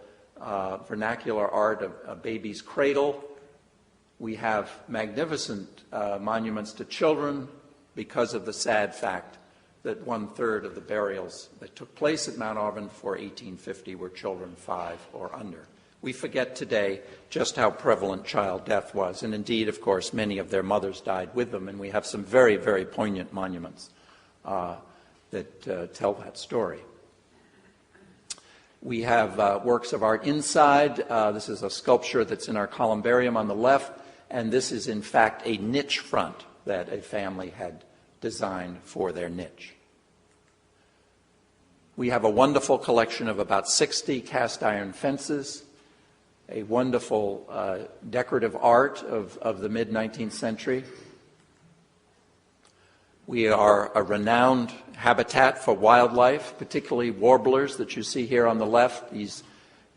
vernacular art of a baby's cradle. We have magnificent monuments to children because of the sad fact that 1/3 of the burials that took place at Mount Auburn before 1850 were children 5 or under. We forget today just how prevalent child death was. And indeed, of course, many of their mothers died with them. And we have some very, very poignant monuments that tell that story. We have works of art inside. This is a sculpture that's in our columbarium on the left. And this is, in fact, a niche front that a family had designed for their niche. We have a wonderful collection of about 60 cast iron fences, a wonderful decorative art of the mid-19th century. We are a renowned habitat for wildlife, particularly warblers that you see here on the left, these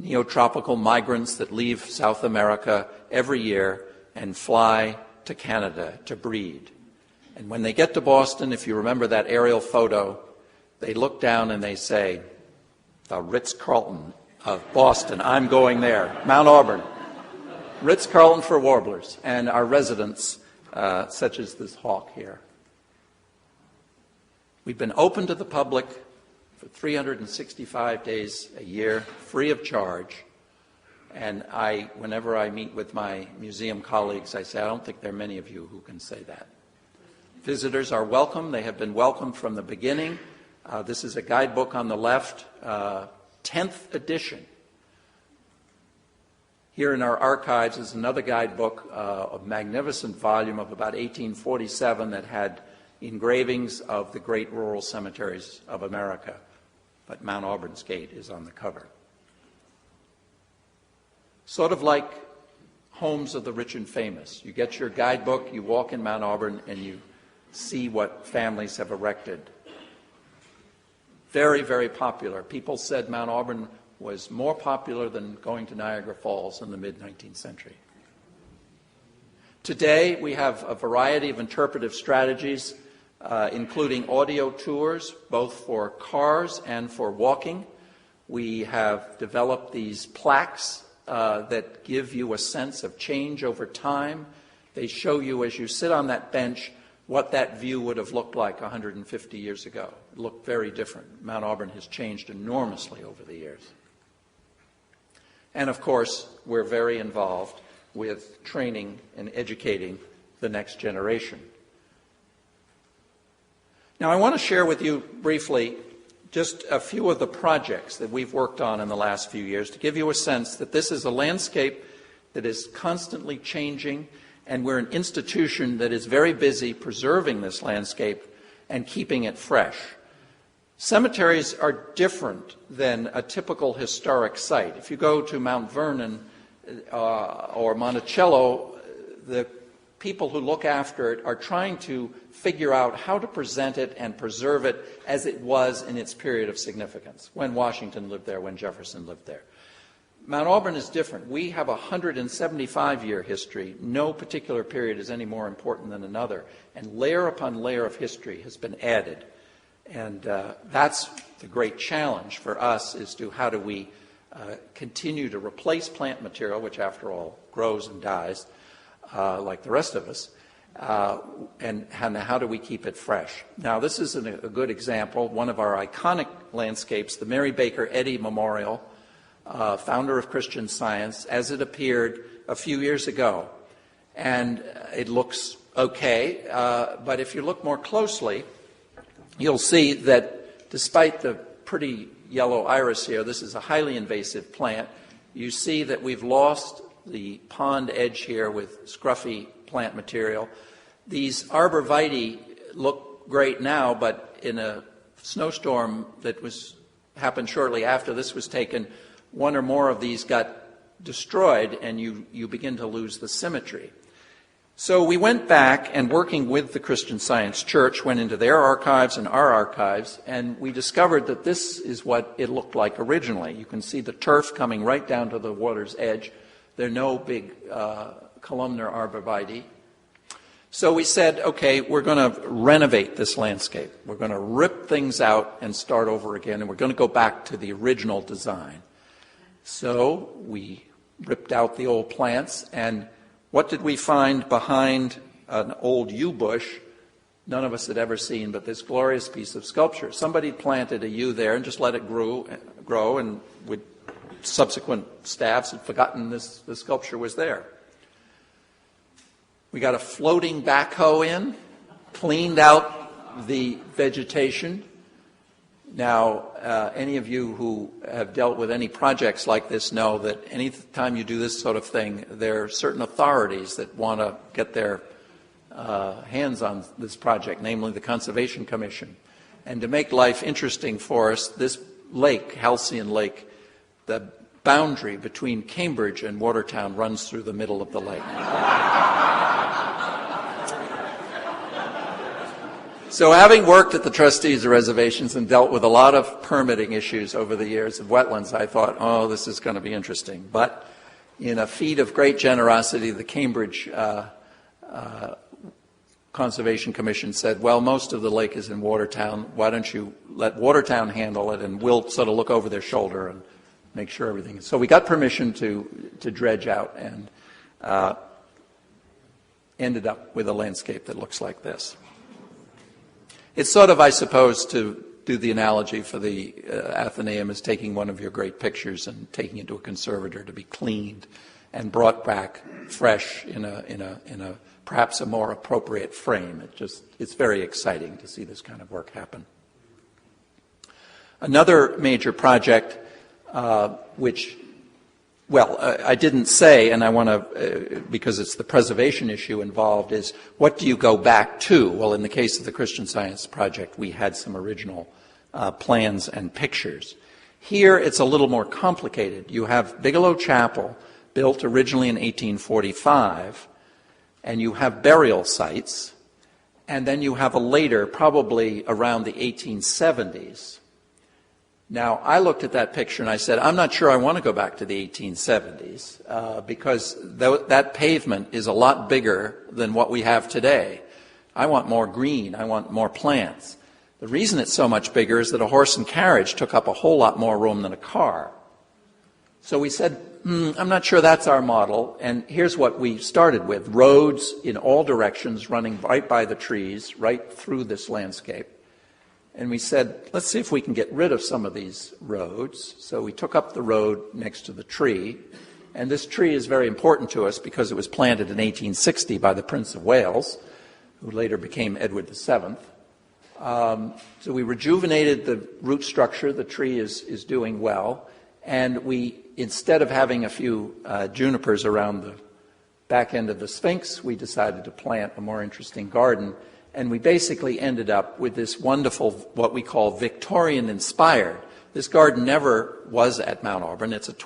neotropical migrants that leave South America every year and fly to Canada to breed. And when they get to Boston, if you remember that aerial photo, they look down and they say, the Ritz-Carlton of Boston, I'm going there. Mount Auburn, Ritz-Carlton for warblers, and our residents, such as this hawk here. We've been open to the public for 365 days a year, free of charge. And whenever I meet with my museum colleagues, I say, I don't think there are many of you who can say that. Visitors are welcome. They have been welcome from the beginning. This is a guidebook on the left, 10th edition. Here in our archives is another guidebook, a magnificent volume of about 1847 that had engravings of the great rural cemeteries of America. But Mount Auburn's gate is on the cover. Sort of like homes of the rich and famous. You get your guidebook, you walk in Mount Auburn, and you see what families have erected. Very, very popular. People said Mount Auburn was more popular than going to Niagara Falls in the mid-19th century. Today, we have a variety of interpretive strategies, including audio tours, both for cars and for walking. We have developed these plaques that give you a sense of change over time. They show you, as you sit on that bench, what that view would have looked like 150 years ago. It looked very different. Mount Auburn has changed enormously over the years. And of course, we're very involved with training and educating the next generation. Now, I want to share with you briefly just a few of the projects that we've worked on in the last few years to give you a sense that this is a landscape that is constantly changing, and we're an institution that is very busy preserving this landscape and keeping it fresh. Cemeteries are different than a typical historic site. If you go to Mount Vernon or Monticello, the people who look after it are trying to figure out how to present it and preserve it as it was in its period of significance, when Washington lived there, when Jefferson lived there. Mount Auburn is different. We have a 175-year history. No particular period is any more important than another. And layer upon layer of history has been added. And that's the great challenge for us, is to how do we continue to replace plant material, which after all grows and dies, like the rest of us, and how do we keep it fresh? Now, this is a good example. One of our iconic landscapes, the Mary Baker Eddy Memorial, founder of Christian Science, as it appeared a few years ago. And it looks okay, but if you look more closely, you'll see that despite the pretty yellow iris here, this is a highly invasive plant. You see that we've lost the pond edge here with scruffy plant material. These arborvitae look great now, but in a snowstorm that happened shortly after this was taken, one or more of these got destroyed, and you begin to lose the symmetry. So we went back, and working with the Christian Science Church, went into their archives and our archives, and we discovered that this is what it looked like originally. You can see the turf coming right down to the water's edge. There are no big columnar arborvitae. So we said, okay, we're going to renovate this landscape. We're going to rip things out and start over again, and we're going to go back to the original design. So we ripped out the old plants, and what did we find behind an old yew bush none of us had ever seen, but this glorious piece of sculpture? Somebody planted a yew there and just let it grow and would subsequent staffs had forgotten this sculpture was there. We got a floating backhoe in, cleaned out the vegetation. Now, any of you who have dealt with any projects like this know that any time you do this sort of thing, there are certain authorities that want to get their hands on this project, namely the Conservation Commission. And to make life interesting for us, this lake, Halcyon Lake, the boundary between Cambridge and Watertown runs through the middle of the lake. So having worked at the trustees of reservations and dealt with a lot of permitting issues over the years of wetlands, I thought, oh, this is going to be interesting. But in a feat of great generosity, the Cambridge Conservation Commission said, well, most of the lake is in Watertown. Why don't you let Watertown handle it, and we'll sort of look over their shoulder and make sure everything is. So we got permission to dredge out and ended up with a landscape that looks like this. It's sort of, I suppose, to do the analogy for the Atheneum as taking one of your great pictures and taking it to a conservator to be cleaned and brought back fresh in a perhaps a more appropriate frame. It's very exciting to see this kind of work happen. Another major project, which, well, I didn't say, and I want to, because it's the preservation issue involved, is what do you go back to? Well, in the case of the Christian Science Project, we had some original plans and pictures. Here, it's a little more complicated. You have Bigelow Chapel, built originally in 1845, and you have burial sites, and then you have a later, probably around the 1870s. Now, I looked at that picture and I said, I'm not sure I want to go back to the 1870s because that pavement is a lot bigger than what we have today. I want more green. I want more plants. The reason it's so much bigger is that a horse and carriage took up a whole lot more room than a car. So we said, I'm not sure that's our model. And here's what we started with. Roads in all directions running right by the trees, right through this landscape. And we said, let's see if we can get rid of some of these roads. So we took up the road next to the tree. And this tree is very important to us because it was planted in 1860 by the Prince of Wales, who later became Edward VII. So we rejuvenated the root structure. The tree is doing well. And we, instead of having a few junipers around the back end of the Sphinx, we decided to plant a more interesting garden. And we basically ended up with this wonderful, what we call Victorian-inspired. This garden never was at Mount Auburn. It's a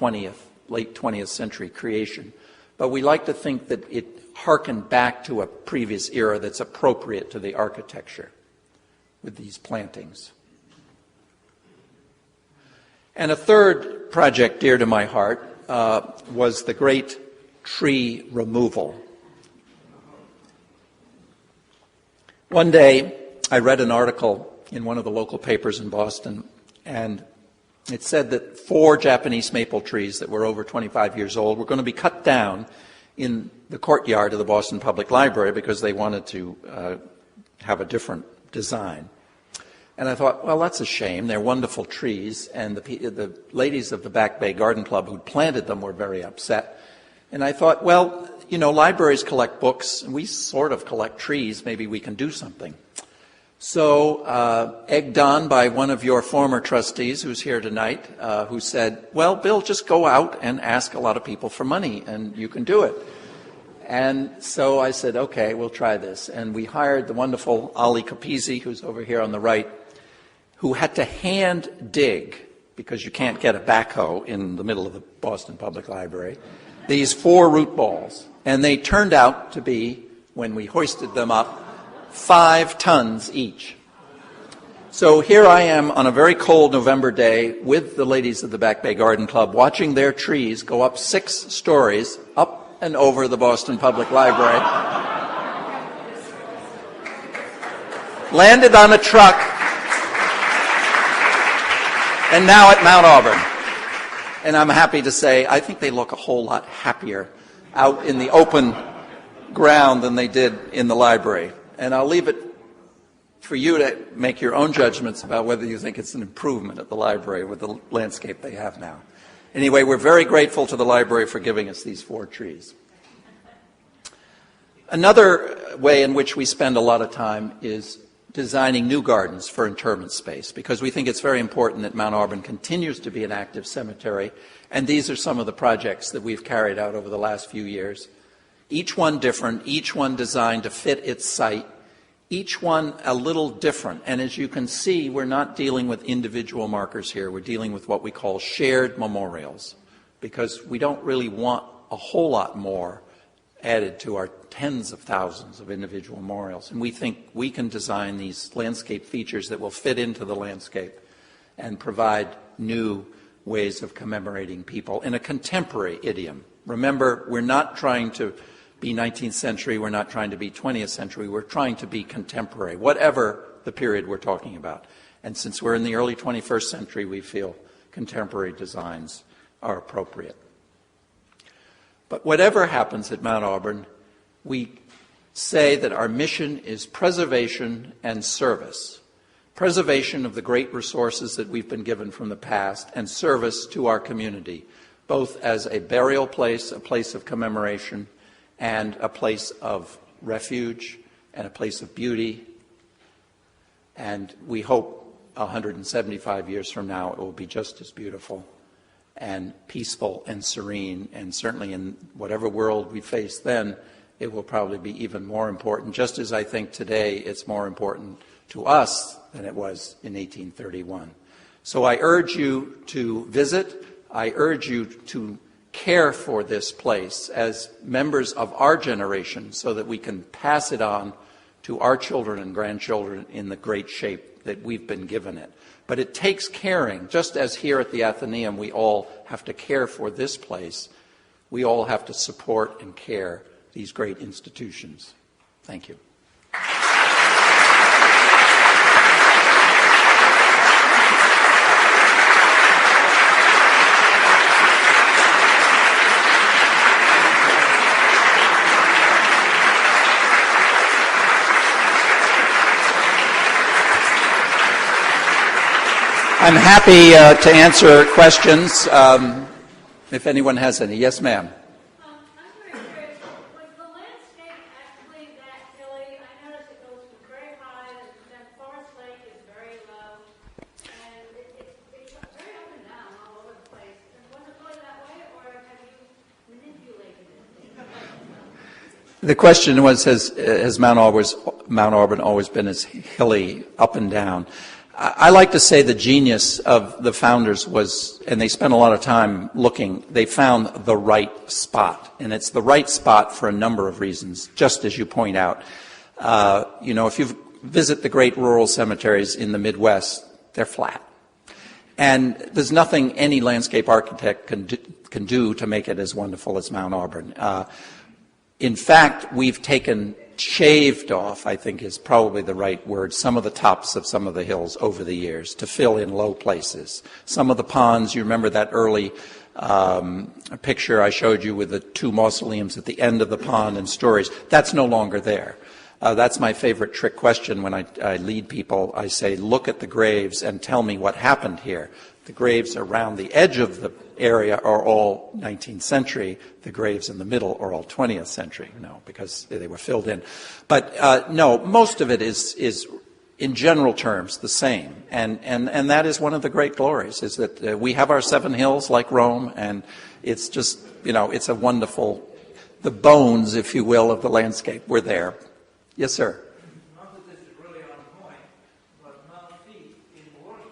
late 20th century creation. But we like to think that it harkened back to a previous era that's appropriate to the architecture with these plantings. And a third project dear to my heart was the great tree removal. One day, I read an article in one of the local papers in Boston, and it said that 4 Japanese maple trees that were over 25 years old were going to be cut down in the courtyard of the Boston Public Library because they wanted to have a different design. And I thought, well, that's a shame. They're wonderful trees, and the ladies of the Back Bay Garden Club who planted them were very upset. And I thought, well, you know, libraries collect books, and we sort of collect trees. Maybe we can do something. So, egged on by one of your former trustees who's here tonight, who said, well, Bill, just go out and ask a lot of people for money, and you can do it. And so I said, okay, we'll try this. And we hired the wonderful Ali Capizzi, who's over here on the right, who had to hand dig, because you can't get a backhoe in the middle of the Boston Public Library, these 4 root balls. And they turned out to be, when we hoisted them up, 5 tons each. So here I am on a very cold November day with the ladies of the Back Bay Garden Club watching their trees go up 6 stories up and over the Boston Public Library. Landed on a truck, and now at Mount Auburn. And I'm happy to say I think they look a whole lot happier out in the open ground than they did in the library. And I'll leave it for you to make your own judgments about whether you think it's an improvement at the library with the landscape they have now. Anyway, we're very grateful to the library for giving us these 4 trees. Another way in which we spend a lot of time is designing new gardens for interment space, because we think it's very important that Mount Auburn continues to be an active cemetery, and these are some of the projects that we've carried out over the last few years. Each one different, each one designed to fit its site, each one a little different. And as you can see, we're not dealing with individual markers here. We're dealing with what we call shared memorials, because we don't really want a whole lot more added to our tens of thousands of individual memorials. And we think we can design these landscape features that will fit into the landscape and provide new ways of commemorating people in a contemporary idiom. Remember, we're not trying to be 19th century, we're not trying to be 20th century, we're trying to be contemporary, whatever the period we're talking about. And since we're in the early 21st century, we feel contemporary designs are appropriate. But whatever happens at Mount Auburn, we say that our mission is preservation and service. Preservation of the great resources that we've been given from the past, and service to our community, both as a burial place, a place of commemoration, and a place of refuge, and a place of beauty. And we hope 175 years from now it will be just as beautiful and peaceful and serene, and certainly in whatever world we face then, it will probably be even more important, just as I think today it's more important to us than it was in 1831. So I urge you to visit. I urge you to care for this place as members of our generation so that we can pass it on to our children and grandchildren in the great shape that we've been given it. But it takes caring. Just as here at the Atheneum we all have to care for this place, we all have to support and care these great institutions. Thank you. I'm happy to answer questions if anyone has any. Yes, ma'am. I'm very curious. Was the landscape actually that hilly? I noticed it goes from very high, and then Forest Lake is very low, and it's very up and down all over the place. And was it really that way, or have you manipulated it? The question was, has Mount Auburn always been as hilly, up and down? I like to say the genius of the founders was, and they spent a lot of time looking, they found the right spot. And it's the right spot for a number of reasons, just as you point out. If you visit the great rural cemeteries in the Midwest, they're flat. And there's nothing any landscape architect can do to make it as wonderful as Mount Auburn. In fact, we've shaved off, I think is probably the right word, some of the tops of some of the hills over the years to fill in low places. Some of the ponds, you remember that early picture I showed you with the 2 mausoleums at the end of the pond and stories, that's no longer there. That's my favorite trick question when I lead people. I say, look at the graves and tell me what happened here. The graves around the edge of the area are all 19th century. The graves in the middle are all 20th century, because they were filled in. But no, most of it is in general terms the same. And that is one of the great glories, is that we have our 7 hills like Rome, and it's just, it's a wonderful, the bones, if you will, of the landscape were there. Yes, sir. Not that this is really on point, but Mount Feet in Waltham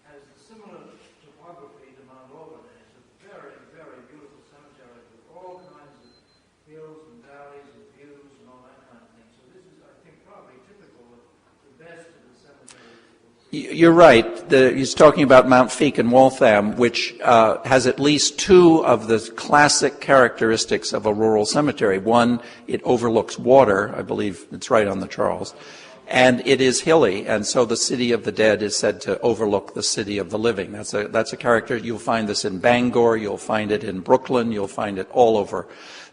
has a similar topography to Mount Auburn. It's a very, very beautiful cemetery with all kinds of hills and valleys and views and all that kind of thing. So this is, I think, probably typical of the best of the cemeteries. You're right. He's talking about Mount Feet in Waltham, which has at least 2 of the classic characteristics of a rural cemetery. One, it overlooks water. I believe it's right on the Charles. And it is hilly, and so the city of the dead is said to overlook the city of the living. That's a character. You'll find this in Bangor. You'll find it in Brooklyn. You'll find it all over.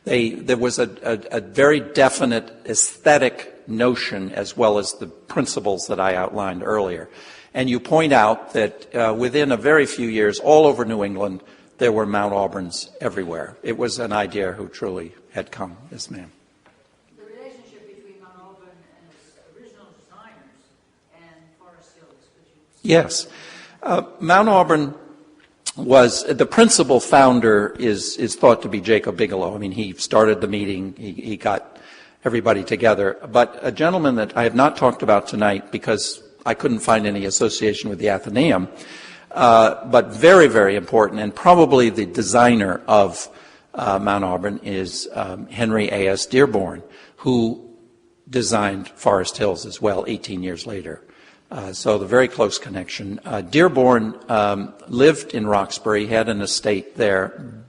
There was a very definite aesthetic notion as well as the principles that I outlined earlier. And you point out that within a very few years, all over New England, there were Mount Auburns everywhere. It was an idea who truly had come. Yes, ma'am. The relationship between Mount Auburn and its original designers and Forest Hills. Yes. Mount Auburn was, the principal founder is thought to be Jacob Bigelow. I mean, he started the meeting, he got everybody together. But a gentleman that I have not talked about tonight because I couldn't find any association with the Atheneum, but very, very important, and probably the designer of Mount Auburn is Henry A.S. Dearborn, who designed Forest Hills as well 18 years later. So the very close connection. Dearborn lived in Roxbury, had an estate there,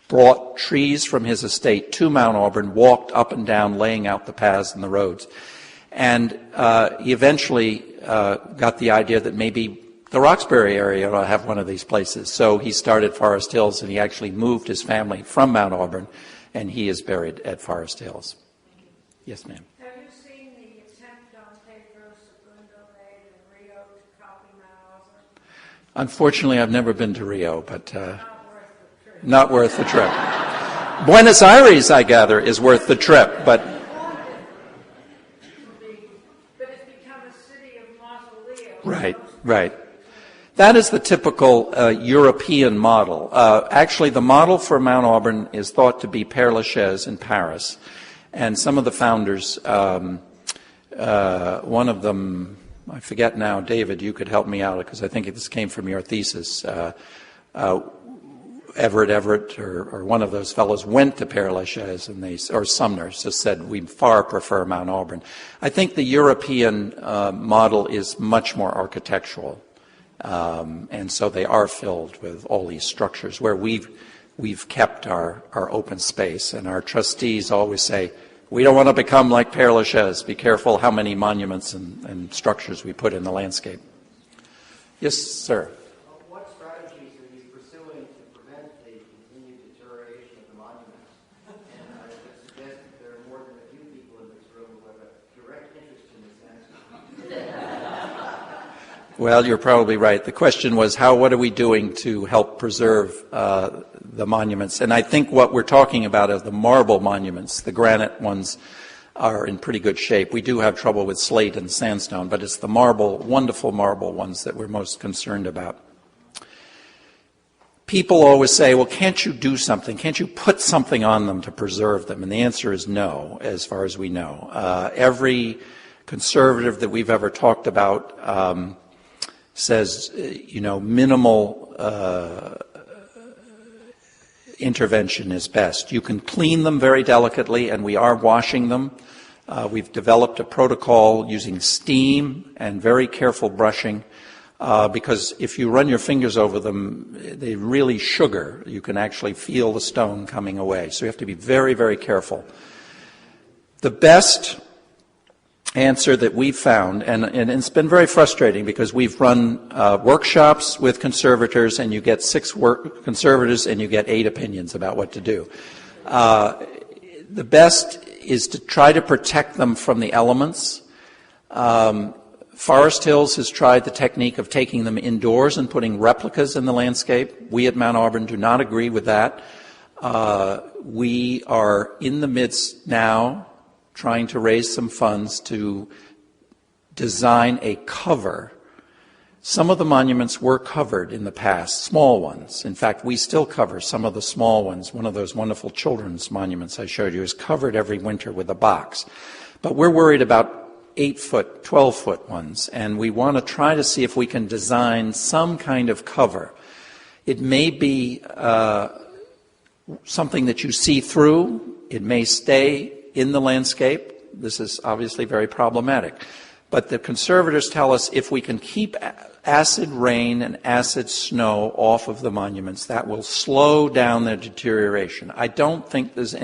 brought trees from his estate to Mount Auburn, walked up and down, laying out the paths and the roads. And he eventually got the idea that maybe the Roxbury area ought to have one of these places. So he started Forest Hills, and he actually moved his family from Mount Auburn, and he is buried at Forest Hills. Yes, ma'am. Have you seen the attempt on Pedro Segundo made in Rio to copy Mount Auburn? Unfortunately, I've never been to Rio, but not worth the trip. Buenos Aires, I gather, is worth the trip, but it's become a city of mausoleums. right. That is the typical European model. Actually, the model for Mount Auburn is thought to be Père Lachaise in Paris. And some of the founders, one of them, I forget now, David, you could help me out because I think this came from your thesis. Everett, or one of those fellows went to Père Lachaise, and or Sumner, just said, we far prefer Mount Auburn. I think the European model is much more architectural. And so they are filled with all these structures where we've kept our open space, and our trustees always say, we don't want to become like Père Lachaise. Be careful how many monuments and structures we put in the landscape. Yes, sir. What strategies are you pursuing to prevent the continued deterioration of the monuments? And I would suggest that there are more than a few people in this room who have a direct interest in this answer. Well, you're probably right. The question was, what are we doing to help preserve the monuments? And I think what we're talking about are the marble monuments. The granite ones are in pretty good shape. We do have trouble with slate and sandstone, but it's the marble, wonderful marble ones that we're most concerned about. People always say, well, can't you do something? Can't you put something on them to preserve them? And the answer is no, as far as we know. Every conservative that we've ever talked about says, minimal intervention is best. You can clean them very delicately, and we are washing them. We've developed a protocol using steam and very careful brushing, because if you run your fingers over them, they really sugar. You can actually feel the stone coming away. So you have to be very, very careful. The best answer that we've found, and it's been very frustrating because we've run workshops with conservators, and you get 6 conservators and you get 8 opinions about what to do. The best is to try to protect them from the elements. Forest Hills has tried the technique of taking them indoors and putting replicas in the landscape. We at Mount Auburn do not agree with that. We are in the midst now trying to raise some funds to design a cover. Some of the monuments were covered in the past, small ones. In fact, we still cover some of the small ones. One of those wonderful children's monuments I showed you is covered every winter with a box. But we're worried about 8-foot, 12-foot ones, and we want to try to see if we can design some kind of cover. It may be something that you see through. It may stay in the landscape. This is obviously very problematic. But the conservators tell us if we can keep acid rain and acid snow off of the monuments, that will slow down their deterioration. I don't think there's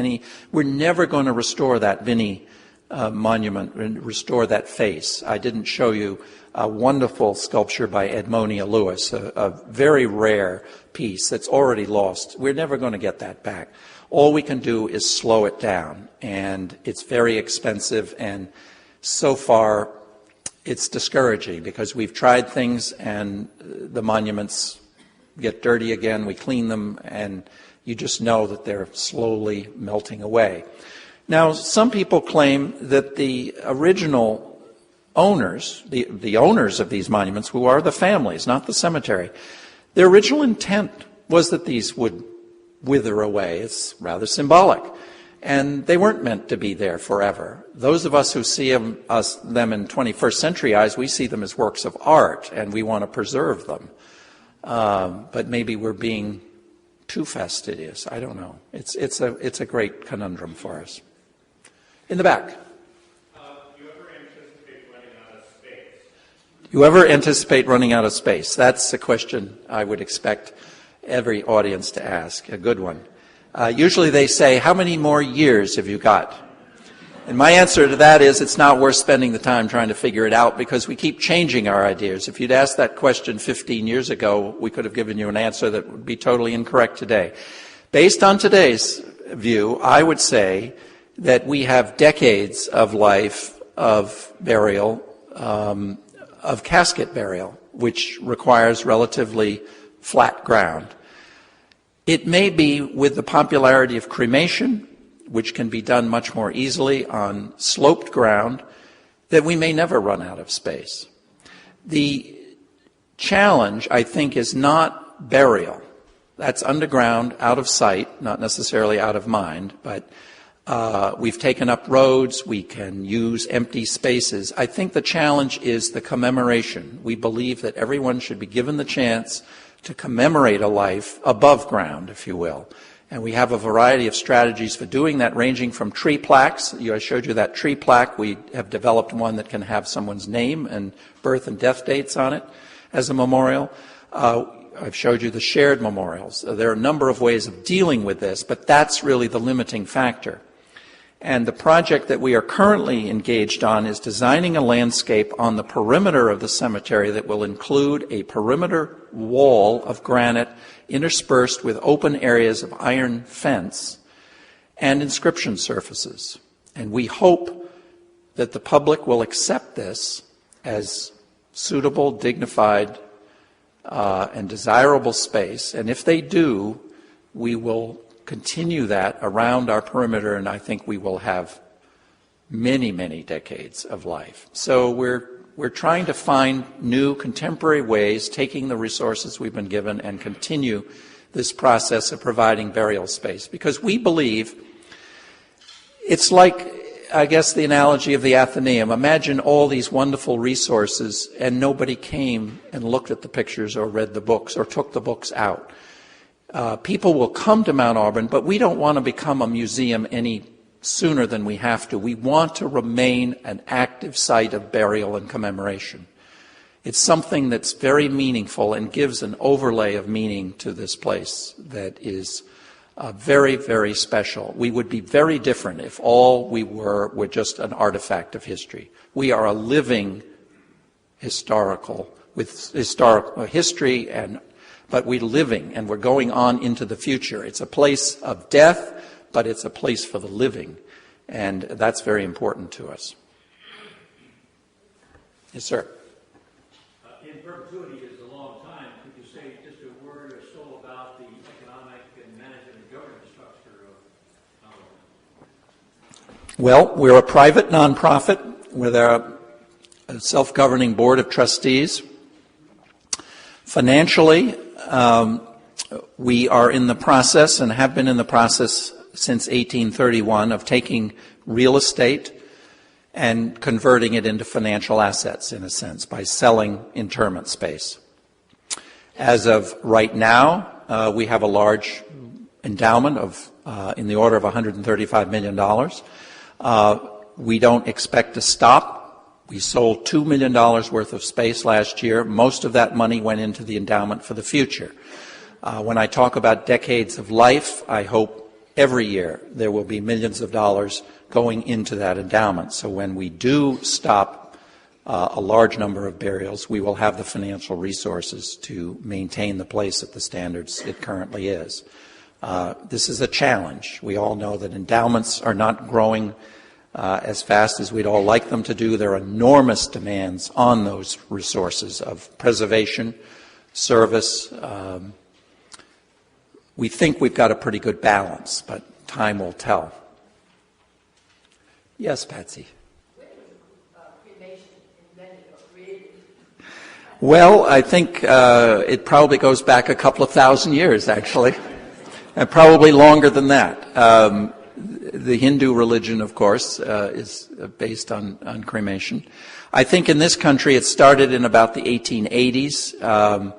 we're never going to restore that Vinnie monument and restore that face. I didn't show you a wonderful sculpture by Edmonia Lewis, a very rare piece that's already lost. We're never going to get that back. All we can do is slow it down, and it's very expensive, and so far it's discouraging because we've tried things and the monuments get dirty again, we clean them, and you just know that they're slowly melting away. Now, some people claim that the original owners, the owners of these monuments, who are the families, not the cemetery, their original intent was that these would wither away. It's rather symbolic. And they weren't meant to be there forever. Those of us who see them in 21st century eyes, we see them as works of art, and we want to preserve them. But maybe we're being too fastidious. I don't know. It's a great conundrum for us. In the back. Do you ever anticipate running out of space? You ever anticipate running out of space? That's a question I would expect every audience to ask. A good one. Usually they say, how many more years have you got? And my answer to that is it's not worth spending the time trying to figure it out because we keep changing our ideas. If you'd asked that question 15 years ago, we could have given you an answer that would be totally incorrect today. Based on today's view, I would say that we have decades of life of burial, of casket burial, which requires relatively flat ground. It may be with the popularity of cremation, which can be done much more easily on sloped ground, that we may never run out of space. The challenge, I think, is not burial. That's underground, out of sight, not necessarily out of mind, but we've taken up roads, we can use empty spaces. I think the challenge is the commemoration. We believe that everyone should be given the chance to commemorate a life above ground, if you will. And we have a variety of strategies for doing that, ranging from tree plaques. I showed you that tree plaque. We have developed one that can have someone's name and birth and death dates on it as a memorial. I've showed you the shared memorials. There are a number of ways of dealing with this, but that's really the limiting factor. And the project that we are currently engaged on is designing a landscape on the perimeter of the cemetery that will include a perimeter wall of granite interspersed with open areas of iron fence and inscription surfaces. And we hope that the public will accept this as suitable, dignified, and desirable space. And if they do, we will continue that around our perimeter, and I think we will have many, many decades of life. So we're trying to find new contemporary ways, taking the resources we've been given, and continue this process of providing burial space. Because we believe it's like, I guess, the analogy of the Atheneum. Imagine all these wonderful resources and nobody came and looked at the pictures or read the books or took the books out. People will come to Mount Auburn, but we don't want to become a museum any sooner than we have to. We want to remain an active site of burial and commemoration. It's something that's very meaningful and gives an overlay of meaning to this place that is very, very special. We would be very different if all we were just an artifact of history. We are a living historical, with historical history, but we're living and we're going on into the future. It's a place of death, but it's a place for the living. And that's very important to us. Yes, sir. In perpetuity is a long time. Could you say just a word or so about the economic and management and governance structure of Auburn? Well, we're a private nonprofit with a self-governing board of trustees. Financially, we are in the process and have been in the process since 1831 of taking real estate and converting it into financial assets, in a sense, by selling interment space. As of right now, we have a large endowment of in the order of $135 million. We don't expect to stop. We sold $2 million worth of space last year. Most of that money went into the endowment for the future. When I talk about decades of life, I hope every year there will be millions of dollars going into that endowment. So when we do stop a large number of burials, we will have the financial resources to maintain the place at the standards it currently is. This is a challenge. We all know that endowments are not growing as fast as we'd all like them to do. There are enormous demands on those resources of preservation, service. We think we've got a pretty good balance, but time will tell. Yes, Patsy? When was cremation invented or created? Well, I think it probably goes back a couple of thousand years, actually, and probably longer than that. The Hindu religion, of course, is based on cremation. I think in this country it started in about the 1880s.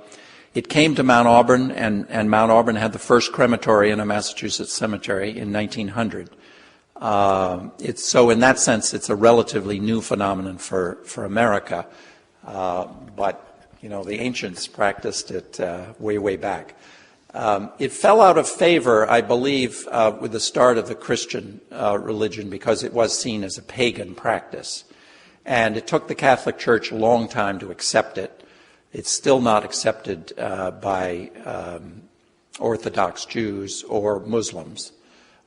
It came to Mount Auburn, and Mount Auburn had the first crematory in a Massachusetts cemetery in 1900. So in that sense, it's a relatively new phenomenon for America. But, the ancients practiced it way, way back. It fell out of favor, I believe, with the start of the Christian religion because it was seen as a pagan practice. And it took the Catholic Church a long time to accept it. It's still not accepted by Orthodox Jews or Muslims.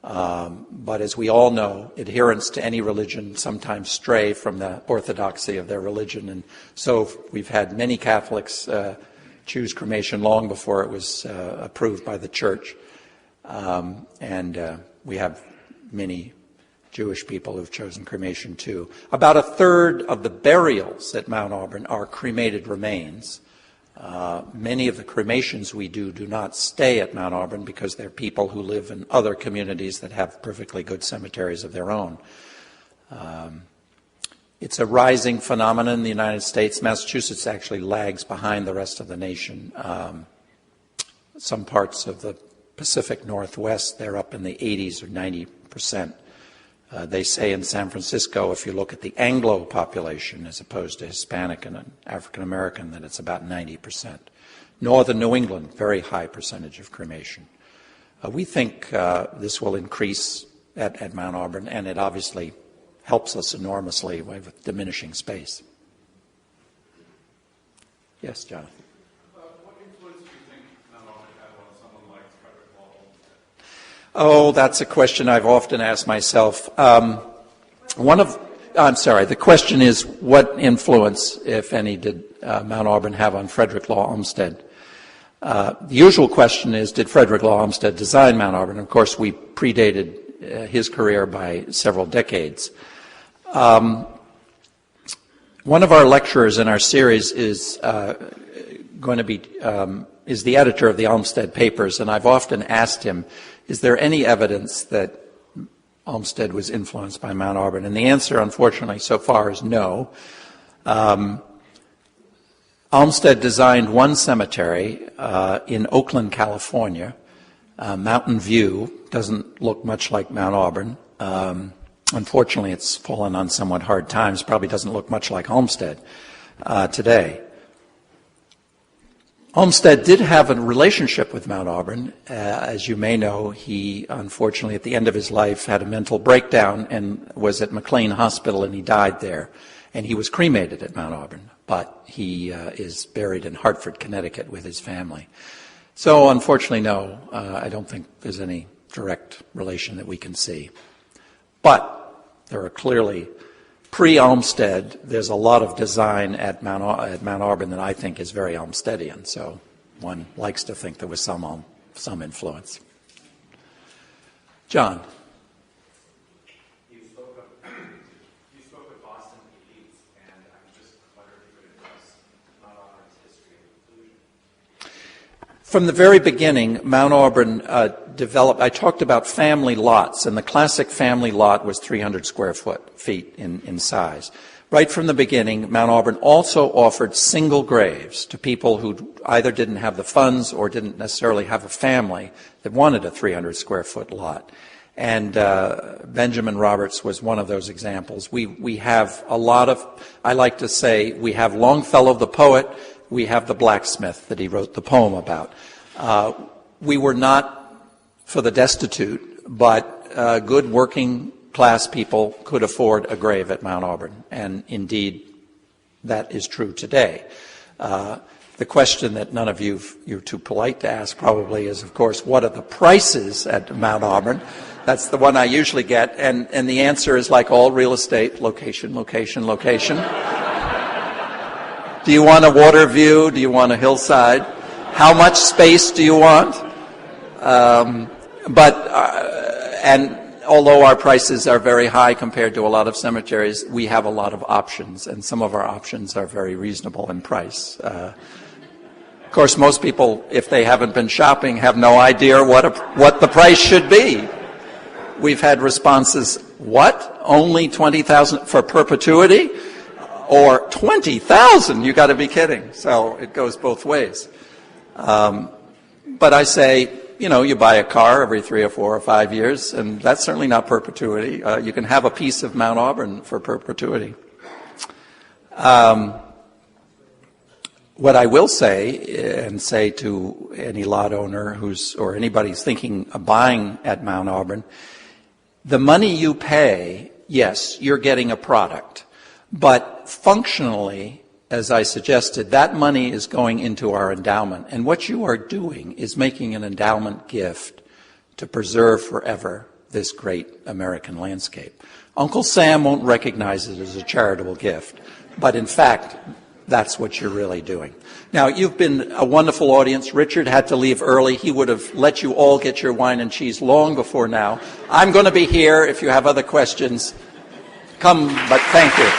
But as we all know, adherents to any religion sometimes stray from the orthodoxy of their religion. And so we've had many Catholics choose cremation long before it was approved by the church. And we have many Jewish people who've chosen cremation too. About a third of the burials at Mount Auburn are cremated remains. Many of the cremations we do not stay at Mount Auburn because they're people who live in other communities that have perfectly good cemeteries of their own. It's a rising phenomenon in the United States. Massachusetts actually lags behind the rest of the nation. Some parts of the Pacific Northwest, they're up in the 80s or 90%. They say in San Francisco, if you look at the Anglo population as opposed to Hispanic and African American, that it's about 90%. Northern New England, very high percentage of cremation. We think this will increase at Mount Auburn, and it obviously helps us enormously with diminishing space. Yes, Jonathan. What influence do you think Mount Auburn had on someone like Frederick Law Olmsted? Oh, that's a question I've often asked myself. The question is, what influence, if any, did Mount Auburn have on Frederick Law Olmsted? The usual question is, did Frederick Law Olmsted design Mount Auburn? Of course, we predated his career by several decades. One of our lecturers in our series is going to be is the editor of the Olmsted Papers, and I've often asked him, is there any evidence that Olmsted was influenced by Mount Auburn? And the answer, unfortunately, so far is no. Olmsted designed one cemetery in Oakland, California. Mountain View doesn't look much like Mount Auburn. Unfortunately, it's fallen on somewhat hard times. Probably doesn't look much like Olmsted today. Olmsted did have a relationship with Mount Auburn. As you may know, he, unfortunately, at the end of his life, had a mental breakdown and was at McLean Hospital, and he died there. And he was cremated at Mount Auburn, but he is buried in Hartford, Connecticut with his family. So, unfortunately, no, I don't think there's any direct relation that we can see. But there are clearly, pre-Olmsted, there's a lot of design at Mount Auburn that I think is very Olmstedian. So one likes to think there was some influence. John. You spoke of Boston elites, and I'm just wondering if you could address Mount Auburn's history of inclusion. From the very beginning, Mount Auburn developed, I talked about family lots, and the classic family lot was 300 square feet in size. Right from the beginning, Mount Auburn also offered single graves to people who either didn't have the funds or didn't necessarily have a family that wanted a 300 square foot lot. And Benjamin Roberts was one of those examples. We have a lot of, I like to say, we have Longfellow the poet, we have the blacksmith that he wrote the poem about. We were not for the destitute, but good working class people could afford a grave at Mount Auburn. And indeed, that is true today. The question that none of you're too polite to ask probably is, of course, what are the prices at Mount Auburn? That's the one I usually get, and the answer is like all real estate, location, location, location. Do you want a water view? Do you want a hillside? How much space do you want? And although our prices are very high compared to a lot of cemeteries, we have a lot of options, and some of our options are very reasonable in price. Of course, most people, if they haven't been shopping, have no idea what the price should be. We've had responses, what? Only $20,000 for perpetuity? Or $20,000? You got to be kidding. So it goes both ways. But I say, you buy a car every 3 or 4 or 5 years, and that's certainly not perpetuity. You can have a piece of Mount Auburn for perpetuity. What I will say, and say to any lot owner or anybody who's thinking of buying at Mount Auburn, the money you pay, yes, you're getting a product. But functionally, as I suggested, that money is going into our endowment. And what you are doing is making an endowment gift to preserve forever this great American landscape. Uncle Sam won't recognize it as a charitable gift, but in fact, that's what you're really doing. Now, you've been a wonderful audience. Richard had to leave early. He would have let you all get your wine and cheese long before now. I'm going to be here if you have other questions. Come, but thank you.